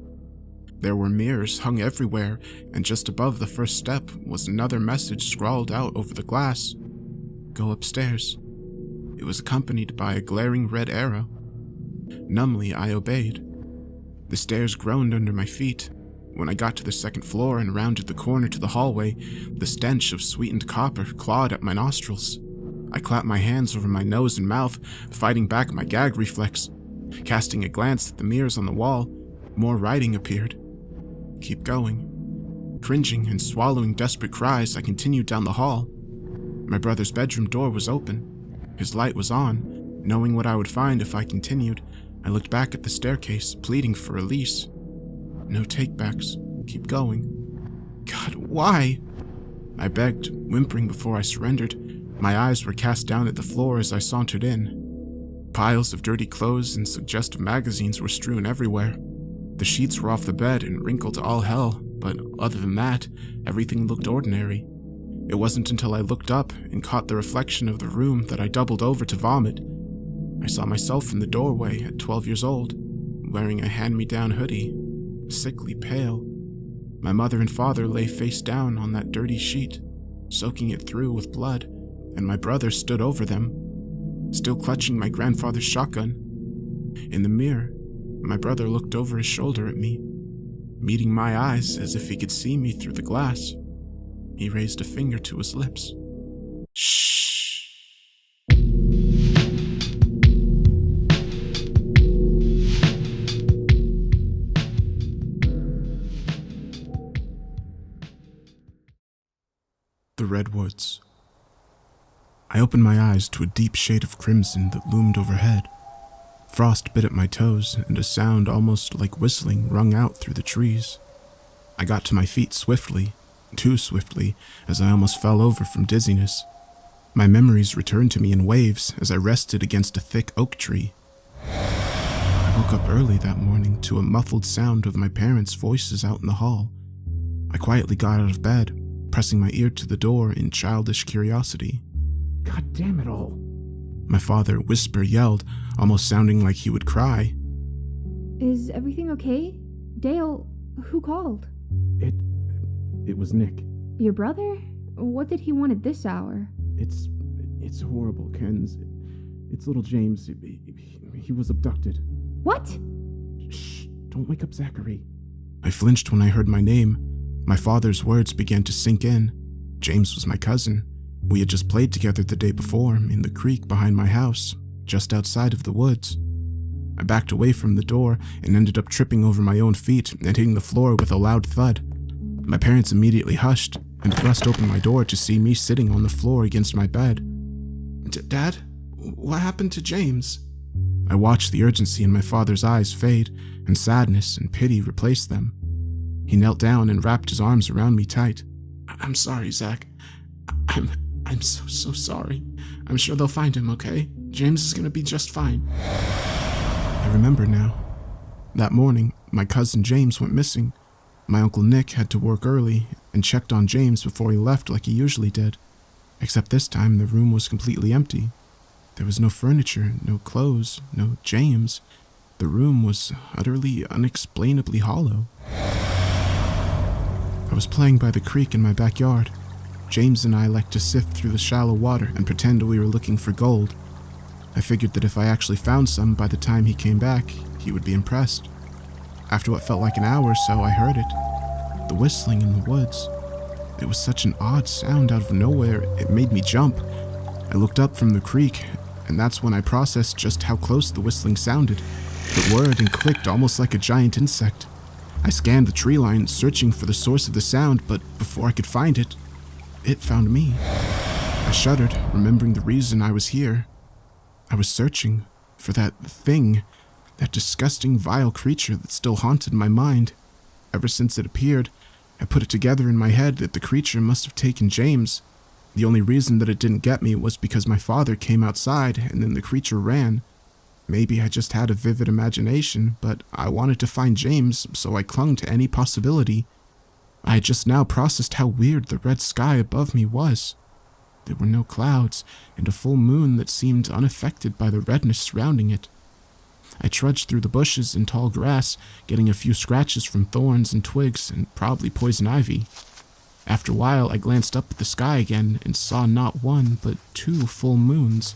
There were mirrors hung everywhere, and just above the first step was another message scrawled out over the glass: "Go upstairs." It was accompanied by a glaring red arrow. Numbly, I obeyed. The stairs groaned under my feet. When I got to the second floor and rounded the corner to the hallway, the stench of sweetened copper clawed at my nostrils. I clapped my hands over my nose and mouth, fighting back my gag reflex. Casting a glance at the mirrors on the wall, more writing appeared. "Keep going." Cringing and swallowing desperate cries, I continued down the hall. My brother's bedroom door was open. His light was on. Knowing what I would find if I continued, I looked back at the staircase, pleading for release. "No takebacks. Keep going." "God, why?" I begged, whimpering before I surrendered. My eyes were cast down at the floor as I sauntered in. Piles of dirty clothes and suggestive magazines were strewn everywhere. The sheets were off the bed and wrinkled to all hell, but other than that, everything looked ordinary. It wasn't until I looked up and caught the reflection of the room that I doubled over to vomit. I saw myself in the doorway at 12 years old, wearing a hand-me-down hoodie, sickly pale. My mother and father lay face down on that dirty sheet, soaking it through with blood, and my brother stood over them, still clutching my grandfather's shotgun. In the mirror, my brother looked over his shoulder at me, meeting my eyes as if he could see me through the glass. He raised a finger to his lips. Shh. The Redwoods. I opened my eyes to a deep shade of crimson that loomed overhead. Frost bit at my toes, and a sound almost like whistling rung out through the trees. I got to my feet swiftly, too swiftly, as I almost fell over from dizziness. My memories returned to me in waves as I rested against a thick oak tree. I woke up early that morning to a muffled sound of my parents' voices out in the hall. I quietly got out of bed, pressing my ear to the door in childish curiosity. God damn it all. My father yelled, almost sounding like he would cry. Is everything okay? Dale, who called? It was Nick. Your brother? What did he want at this hour? It's horrible, Ken's. It's little James. He was abducted. What? Shh, don't wake up Zachary. I flinched when I heard my name. My father's words began to sink in. James was my cousin. We had just played together the day before in the creek behind my house, just outside of the woods. I backed away from the door and ended up tripping over my own feet and hitting the floor with a loud thud. My parents immediately hushed and thrust open my door to see me sitting on the floor against my bed. Dad, what happened to James? I watched the urgency in my father's eyes fade, and sadness and pity replaced them. He knelt down and wrapped his arms around me tight. I'm sorry, Zach. I'm so sorry. I'm sure they'll find him, okay? James is gonna be just fine. I remember now. That morning, my cousin James went missing. My Uncle Nick had to work early and checked on James before he left like he usually did. Except this time, the room was completely empty. There was no furniture, no clothes, no James. The room was utterly, unexplainably hollow. I was playing by the creek in my backyard. James and I liked to sift through the shallow water and pretend we were looking for gold. I figured that if I actually found some by the time he came back, he would be impressed. After what felt like an hour or so, I heard it. The whistling in the woods. It was such an odd sound out of nowhere, it made me jump. I looked up from the creek, and that's when I processed just how close the whistling sounded. It whirred and clicked almost like a giant insect. I scanned the tree line, searching for the source of the sound, but before I could find it, it found me. I shuddered, remembering the reason I was here. I was searching for that thing, that disgusting, vile creature that still haunted my mind. Ever since it appeared, I put it together in my head that the creature must have taken James. The only reason that it didn't get me was because my father came outside and then the creature ran. Maybe I just had a vivid imagination, but I wanted to find James, so I clung to any possibility. I had just now processed how weird the red sky above me was. There were no clouds, and a full moon that seemed unaffected by the redness surrounding it. I trudged through the bushes and tall grass, getting a few scratches from thorns and twigs and probably poison ivy. After a while, I glanced up at the sky again and saw not one, but 2 full moons.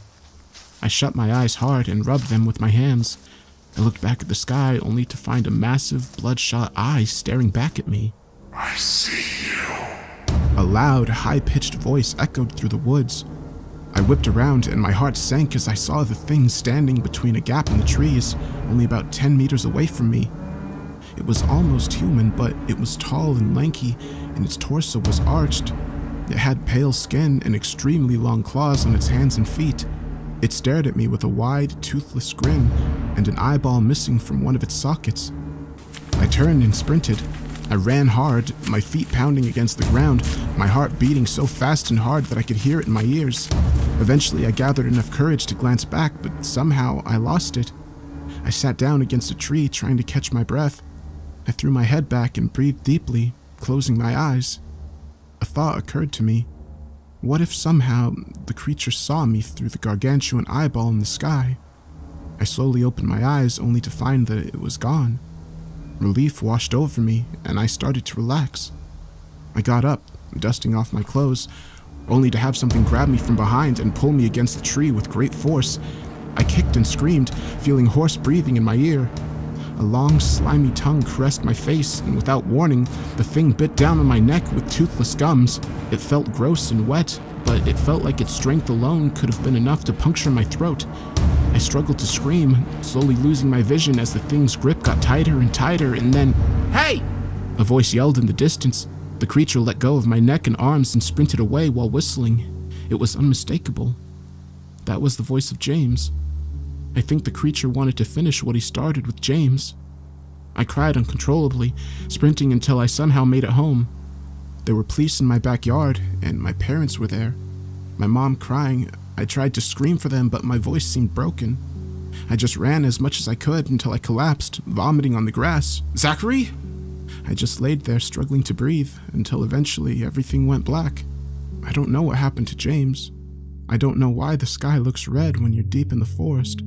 I shut my eyes hard and rubbed them with my hands. I looked back at the sky only to find a massive, bloodshot eye staring back at me. I see you. A loud, high-pitched voice echoed through the woods. I whipped around and my heart sank as I saw the thing standing between a gap in the trees, only about 10 meters away from me. It was almost human, but it was tall and lanky, and its torso was arched. It had pale skin and extremely long claws on its hands and feet. It stared at me with a wide, toothless grin, and an eyeball missing from one of its sockets. I turned and sprinted. I ran hard, my feet pounding against the ground, my heart beating so fast and hard that I could hear it in my ears. Eventually, I gathered enough courage to glance back, but somehow I lost it. I sat down against a tree, trying to catch my breath. I threw my head back and breathed deeply, closing my eyes. A thought occurred to me. What if somehow the creature saw me through the gargantuan eyeball in the sky? I slowly opened my eyes only to find that it was gone. Relief washed over me, and I started to relax. I got up, dusting off my clothes. only to have something grab me from behind and pull me against the tree with great force. I kicked and screamed, feeling hoarse breathing in my ear. A long, slimy tongue caressed my face, and without warning, the thing bit down on my neck with toothless gums. It felt gross and wet, but it felt like its strength alone could have been enough to puncture my throat. I struggled to scream, slowly losing my vision as the thing's grip got tighter and tighter, and then, "Hey!" a voice yelled in the distance. The creature let go of my neck and arms and sprinted away while whistling. It was unmistakable. That was the voice of James. I think the creature wanted to finish what he started with James. I cried uncontrollably, sprinting until I somehow made it home. There were police in my backyard, and my parents were there. My mom crying. I tried to scream for them, but my voice seemed broken. I just ran as much as I could until I collapsed, vomiting on the grass. "Zachary?" I just laid there struggling to breathe until eventually everything went black. I don't know what happened to James. I don't know why the sky looks red when you're deep in the forest,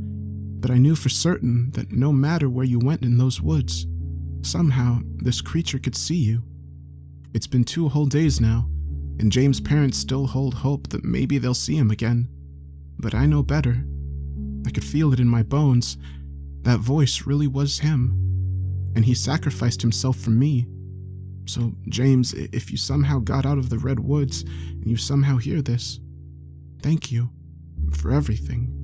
but I knew for certain that no matter where you went in those woods, somehow this creature could see you. It's been 2 whole days now, and James' parents still hold hope that maybe they'll see him again. But I know better. I could feel it in my bones. That voice really was him, and he sacrificed himself for me. So, James, if you somehow got out of the Red Woods and you somehow hear this, thank you for everything.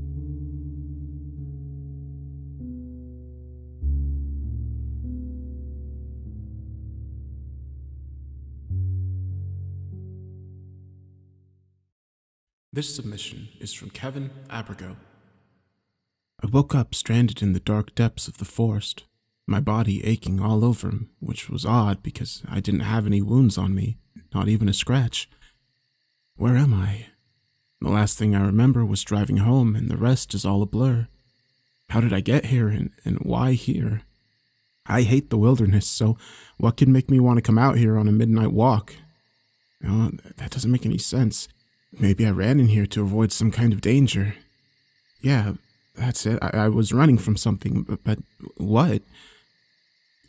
This submission is from Kevin Abrigo. I woke up stranded in the dark depths of the forest, my body aching all over, which was odd because I didn't have any wounds on me, not even a scratch. Where am I? The last thing I remember was driving home, and the rest is all a blur. How did I get here, and why here? I hate the wilderness, so what could make me want to come out here on a midnight walk? No, that doesn't make any sense. Maybe I ran in here to avoid some kind of danger. Yeah, that's it. I was running from something, but what?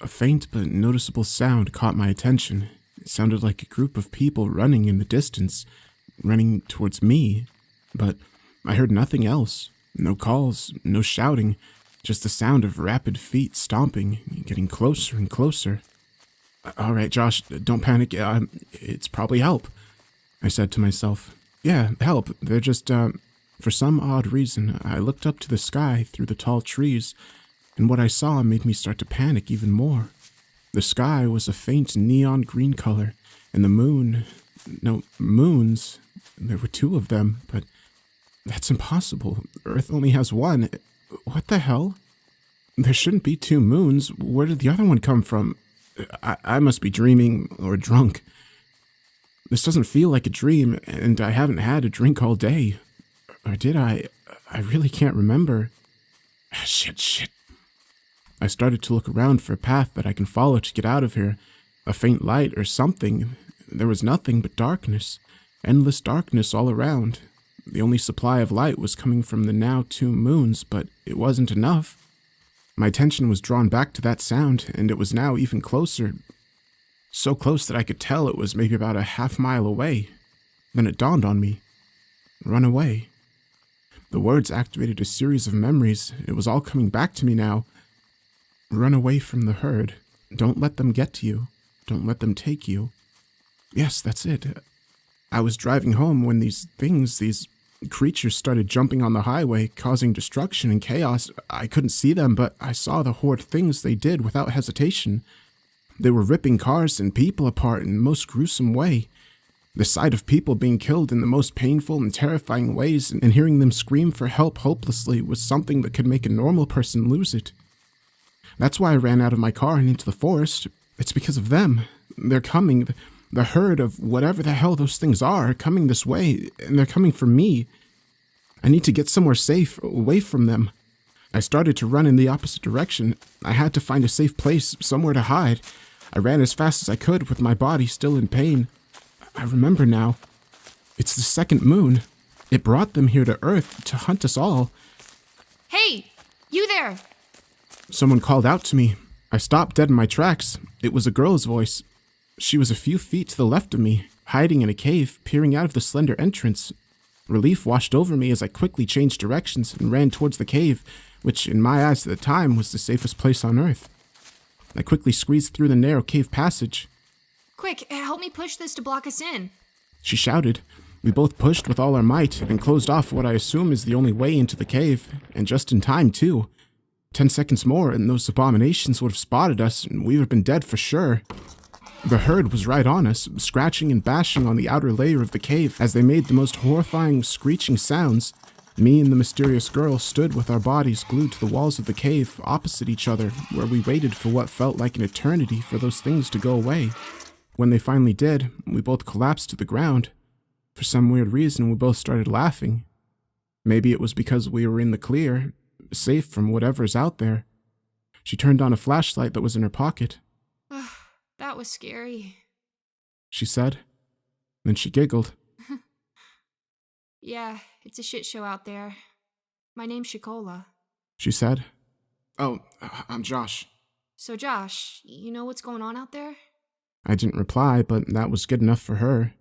A faint but noticeable sound caught my attention. It sounded like a group of people running in the distance, running towards me. But I heard nothing else. No calls, no shouting, just the sound of rapid feet stomping, getting closer and closer. "All right, Josh, don't panic. It's probably help," I said to myself. "Yeah, help. They're just, For some odd reason, I looked up to the sky through the tall trees, and what I saw made me start to panic even more. The sky was a faint neon green color, and the moons, there were 2 of them, but that's impossible. Earth only has 1. What the hell? There shouldn't be 2 moons. Where did the other one come from? I must be dreaming or drunk. This doesn't feel like a dream, and I haven't had a drink all day. Or did I? I really can't remember. Shit. I started to look around for a path that I can follow to get out of here. A faint light or something. There was nothing but darkness. Endless darkness all around. The only supply of light was coming from the now 2 moons, but it wasn't enough. My attention was drawn back to that sound, and it was now even closer. So close that I could tell it was maybe about a half-mile away. Then it dawned on me. Run away. The words activated a series of memories. It was all coming back to me now. Run away from the herd. Don't let them get to you. Don't let them take you. Yes, that's it. I was driving home when these creatures started jumping on the highway, causing destruction and chaos. I couldn't see them, but I saw the horrid things they did without hesitation. They were ripping cars and people apart in the most gruesome way. The sight of people being killed in the most painful and terrifying ways, and hearing them scream for help hopelessly, was something that could make a normal person lose it. That's why I ran out of my car and into the forest. It's because of them. They're coming. The herd of whatever the hell those things are coming this way, and they're coming for me. I need to get somewhere safe, away from them. I started to run in the opposite direction. I had to find a safe place, somewhere to hide. I ran as fast as I could, with my body still in pain. I remember now. It's the 2nd moon. It brought them here to Earth to hunt us all. Hey, you there! Someone called out to me. I stopped dead in my tracks. It was a girl's voice. She was a few feet to the left of me. hiding in a cave, peering out of the slender entrance. Relief washed over me as I quickly changed directions and ran towards the cave, which in my eyes at the time was the safest place on Earth. I quickly squeezed through the narrow cave passage. Quick, help me push this to block us in. She shouted. We both pushed with all our might and closed off what I assume is the only way into the cave, and just in time, too. 10 seconds more and those abominations would have spotted us and we would have been dead for sure. The herd was right on us, scratching and bashing on the outer layer of the cave as they made the most horrifying screeching sounds. Me and the mysterious girl stood with our bodies glued to the walls of the cave opposite each other, where we waited for what felt like an eternity for those things to go away. When they finally did, we both collapsed to the ground. For some weird reason, we both started laughing. Maybe it was because we were in the clear, safe from whatever's out there. She turned on a flashlight that was in her pocket. That was scary. She said. Then she giggled. Yeah, it's a shit show out there. My name's Shikola. She said. Oh, I'm Josh. So Josh, you know what's going on out there? I didn't reply, but that was good enough for her.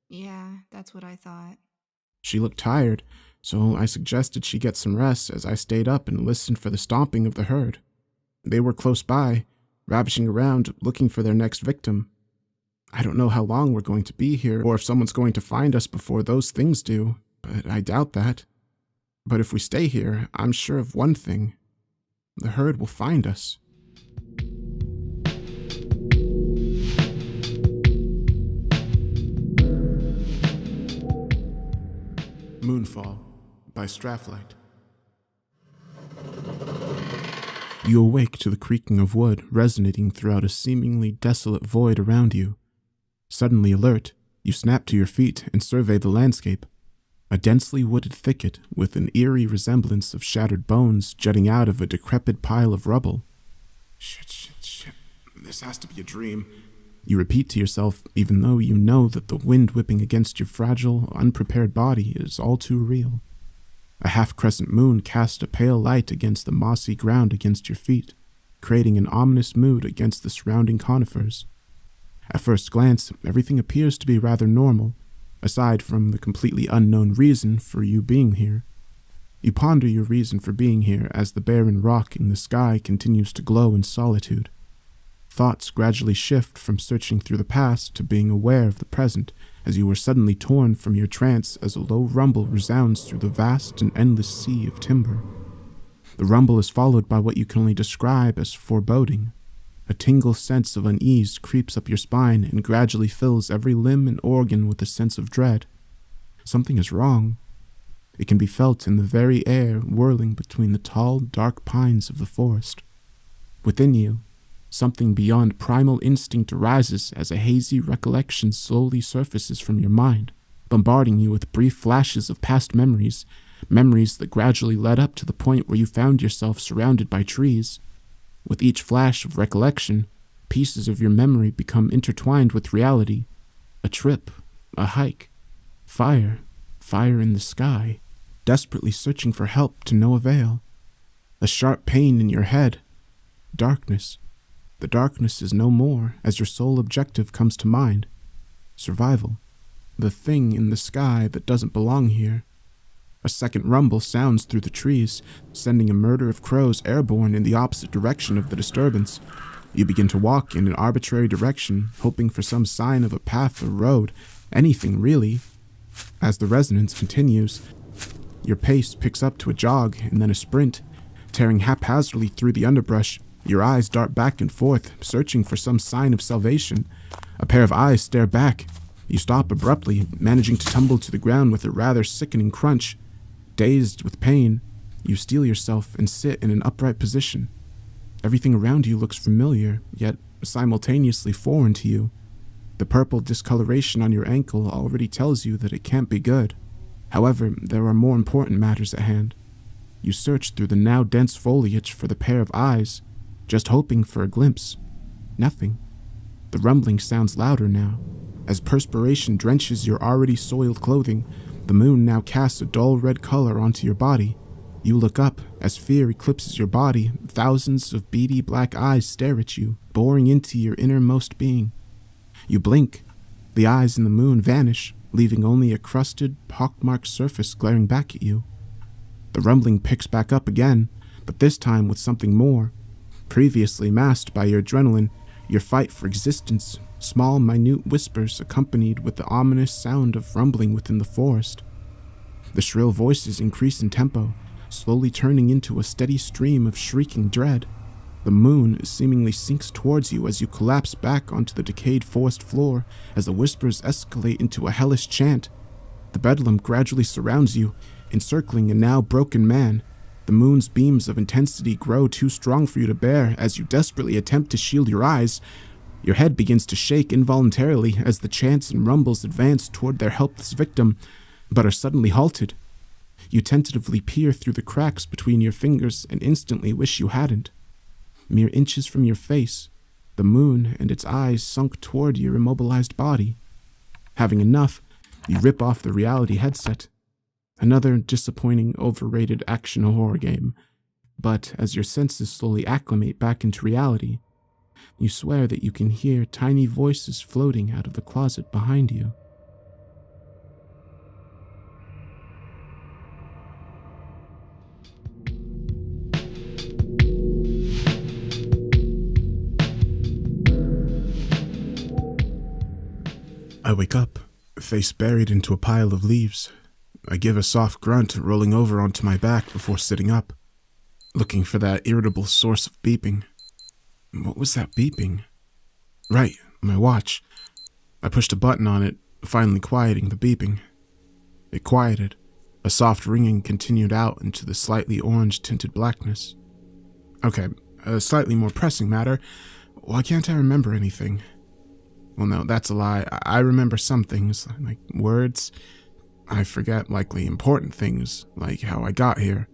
Yeah, that's what I thought. She looked tired, so I suggested she get some rest as I stayed up and listened for the stomping of the herd. They were close by, ravaging around, looking for their next victim. I don't know how long we're going to be here, or if someone's going to find us before those things do, but I doubt that. But if we stay here, I'm sure of one thing. The herd will find us. Moonfall by Strathlight. You awake to the creaking of wood resonating throughout a seemingly desolate void around you. Suddenly alert, you snap to your feet and survey the landscape. A densely wooded thicket with an eerie resemblance of shattered bones jutting out of a decrepit pile of rubble. Shit. This has to be a dream. You repeat to yourself, even though you know that the wind whipping against your fragile, unprepared body is all too real. A half-crescent moon casts a pale light against the mossy ground against your feet, creating an ominous mood against the surrounding conifers. At first glance, everything appears to be rather normal, aside from the completely unknown reason for you being here. You ponder your reason for being here as the barren rock in the sky continues to glow in solitude. Thoughts gradually shift from searching through the past to being aware of the present as you are suddenly torn from your trance as a low rumble resounds through the vast and endless sea of timber. The rumble is followed by what you can only describe as foreboding. A tingle sense of unease creeps up your spine and gradually fills every limb and organ with a sense of dread. Something is wrong. It can be felt in the very air whirling between the tall, dark pines of the forest. Within you, something beyond primal instinct arises as a hazy recollection slowly surfaces from your mind, bombarding you with brief flashes of past memories that gradually led up to the point where you found yourself surrounded by trees. With each flash of recollection, pieces of your memory become intertwined with reality. A trip, a hike, fire in the sky, desperately searching for help to no avail. A sharp pain in your head, darkness. The darkness is no more as your sole objective comes to mind. Survival. The thing in the sky that doesn't belong here. A second rumble sounds through the trees, sending a murder of crows airborne in the opposite direction of the disturbance. You begin to walk in an arbitrary direction, hoping for some sign of a path or road, anything really. As the resonance continues, your pace picks up to a jog and then a sprint. Tearing haphazardly through the underbrush, your eyes dart back and forth, searching for some sign of salvation. A pair of eyes stare back. You stop abruptly, managing to tumble to the ground with a rather sickening crunch. Dazed with pain, you steel yourself and sit in an upright position. Everything around you looks familiar, yet simultaneously foreign to you. The purple discoloration on your ankle already tells you that it can't be good. However, there are more important matters at hand. You search through the now dense foliage for the pair of eyes, just hoping for a glimpse. Nothing. The rumbling sounds louder now. As perspiration drenches your already soiled clothing, the moon now casts a dull red color onto your body. You look up as fear eclipses your body. Thousands of beady black eyes stare at you, boring into your innermost being. You blink. The eyes in the moon vanish, leaving only a crusted, pockmarked surface glaring back at you. The rumbling picks back up again, but this time with something more. Previously masked by your adrenaline, your fight for existence, small, minute whispers accompanied with the ominous sound of rumbling within the forest. The shrill voices increase in tempo, slowly turning into a steady stream of shrieking dread. The moon seemingly sinks towards you as you collapse back onto the decayed forest floor as the whispers escalate into a hellish chant. The bedlam gradually surrounds you, encircling a now broken man. The moon's beams of intensity grow too strong for you to bear as you desperately attempt to shield your eyes. Your head begins to shake involuntarily as the chants and rumbles advance toward their helpless victim, but are suddenly halted. You tentatively peer through the cracks between your fingers and instantly wish you hadn't. Mere inches from your face, the moon and its eyes sunk toward your immobilized body. Having enough, you rip off the reality headset. Another disappointing, overrated action horror game. But as your senses slowly acclimate back into reality, you swear that you can hear tiny voices floating out of the closet behind you. I wake up, face buried into a pile of leaves. I give a soft grunt, rolling over onto my back before sitting up, looking for that irritable source of beeping. What was that beeping? Right, my watch. I pushed a button on it, finally quieting the beeping. It quieted. A soft ringing continued out into the slightly orange-tinted blackness. Okay, a slightly more pressing matter. Why can't I remember anything? Well, no, that's a lie. I remember some things, like words. I forget likely important things, like how I got here.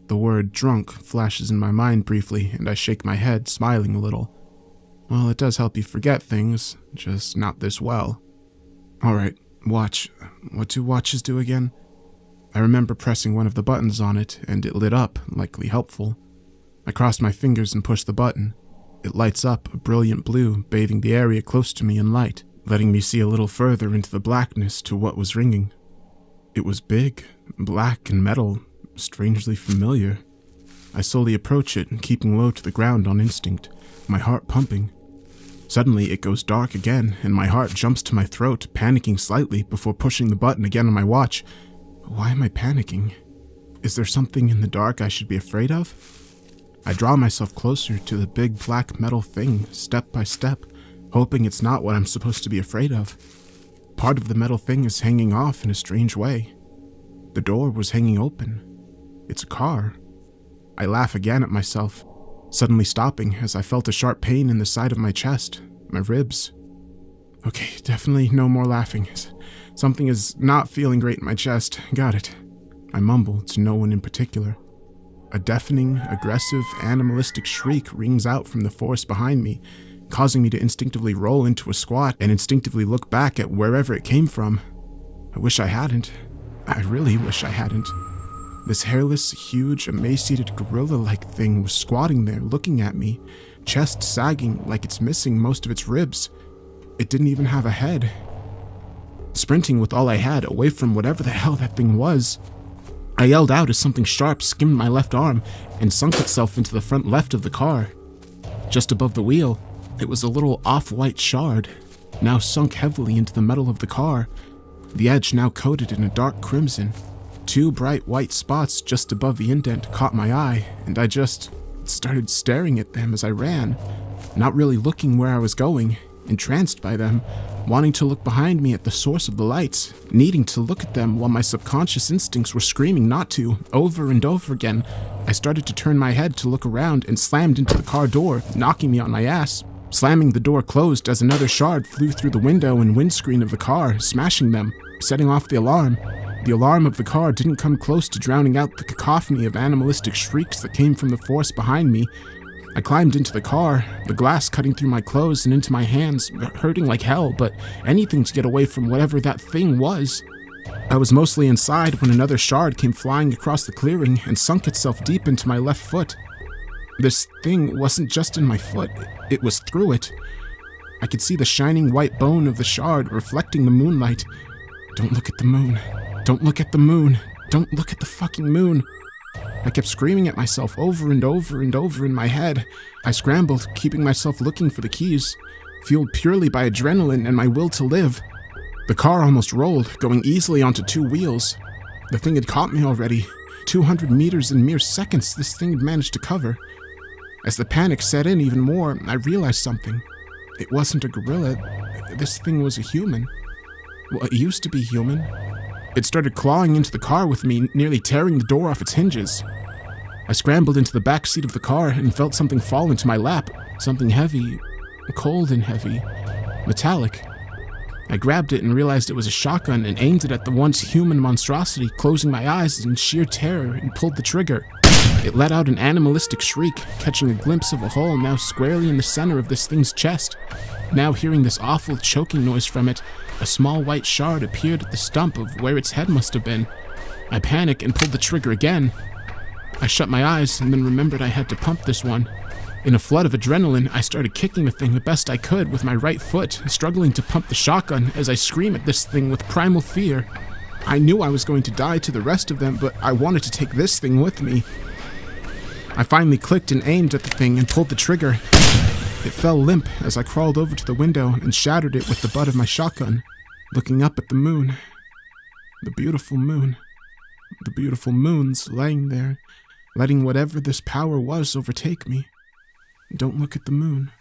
The word drunk flashes in my mind briefly, and I shake my head, smiling a little. Well, it does help you forget things, just not this well. Alright, watch. What do watches do again? I remember pressing one of the buttons on it, and it lit up, likely helpful. I crossed my fingers and pushed the button. It lights up a brilliant blue, bathing the area close to me in light, letting me see a little further into the blackness to what was ringing. It was big, black and metal, strangely familiar. I slowly approach it, keeping low to the ground on instinct, my heart pumping. Suddenly it goes dark again, and my heart jumps to my throat, panicking slightly before pushing the button again on my watch. Why am I panicking? Is there something in the dark I should be afraid of? I draw myself closer to the big black metal thing, step by step, hoping it's not what I'm supposed to be afraid of. Part of the metal thing is hanging off in a strange way. The door was hanging open. It's a car. I laugh again at myself, suddenly stopping as I felt a sharp pain in the side of my chest, my ribs. Okay, definitely no more laughing. Something is not feeling great in my chest. Got it. I mumble to no one in particular. A deafening, aggressive, animalistic shriek rings out from the forest behind me, causing me to instinctively roll into a squat and instinctively look back at wherever it came from. I wish I hadn't. I really wish I hadn't. This hairless, huge, emaciated gorilla-like thing was squatting there looking at me, chest sagging like it's missing most of its ribs. It didn't even have a head. Sprinting with all I had away from whatever the hell that thing was, I yelled out as something sharp skimmed my left arm and sunk itself into the front left of the car. Just above the wheel, it was a little off-white shard, now sunk heavily into the metal of the car, the edge now coated in a dark crimson. 2 bright white spots just above the indent caught my eye, and I just started staring at them as I ran, not really looking where I was going, entranced by them, wanting to look behind me at the source of the lights, needing to look at them while my subconscious instincts were screaming not to, over and over again. I started to turn my head to look around and slammed into the car door, knocking me on my ass. Slamming the door closed as another shard flew through the window and windscreen of the car, smashing them, setting off the alarm. The alarm of the car didn't come close to drowning out the cacophony of animalistic shrieks that came from the forest behind me. I climbed into the car, the glass cutting through my clothes and into my hands, hurting like hell, but anything to get away from whatever that thing was. I was mostly inside when another shard came flying across the clearing and sunk itself deep into my left foot. This thing wasn't just in my foot, it was through it. I could see the shining white bone of the shard reflecting the moonlight. Don't look at the moon. Don't look at the moon. Don't look at the fucking moon. I kept screaming at myself over and over and over in my head. I scrambled, keeping myself looking for the keys, fueled purely by adrenaline and my will to live. The car almost rolled, going easily onto 2 wheels. The thing had caught me already. 200 meters in mere seconds this thing had managed to cover. As the panic set in even more, I realized something. It wasn't a gorilla. This thing was a human. Well, it used to be human. It started clawing into the car with me, nearly tearing the door off its hinges. I scrambled into the back seat of the car and felt something fall into my lap. Something heavy, cold and heavy, metallic. I grabbed it and realized it was a shotgun and aimed it at the once human monstrosity, closing my eyes in sheer terror and pulled the trigger. It let out an animalistic shriek, catching a glimpse of a hole now squarely in the center of this thing's chest. Now hearing this awful choking noise from it, a small white shard appeared at the stump of where its head must have been. I panicked and pulled the trigger again. I shut my eyes and then remembered I had to pump this one. In a flood of adrenaline, I started kicking the thing the best I could with my right foot, struggling to pump the shotgun as I scream at this thing with primal fear. I knew I was going to die to the rest of them, but I wanted to take this thing with me. I finally clicked and aimed at the thing and pulled the trigger. It fell limp as I crawled over to the window and shattered it with the butt of my shotgun, looking up at the moon. The beautiful moon. The beautiful moon's laying there, letting whatever this power was overtake me. Don't look at the moon.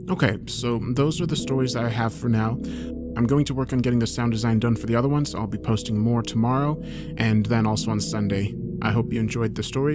Okay, so those are the stories that I have for now. I'm going to work on getting the sound design done for the other ones. I'll be posting more tomorrow and then also on Sunday. I hope you enjoyed the story.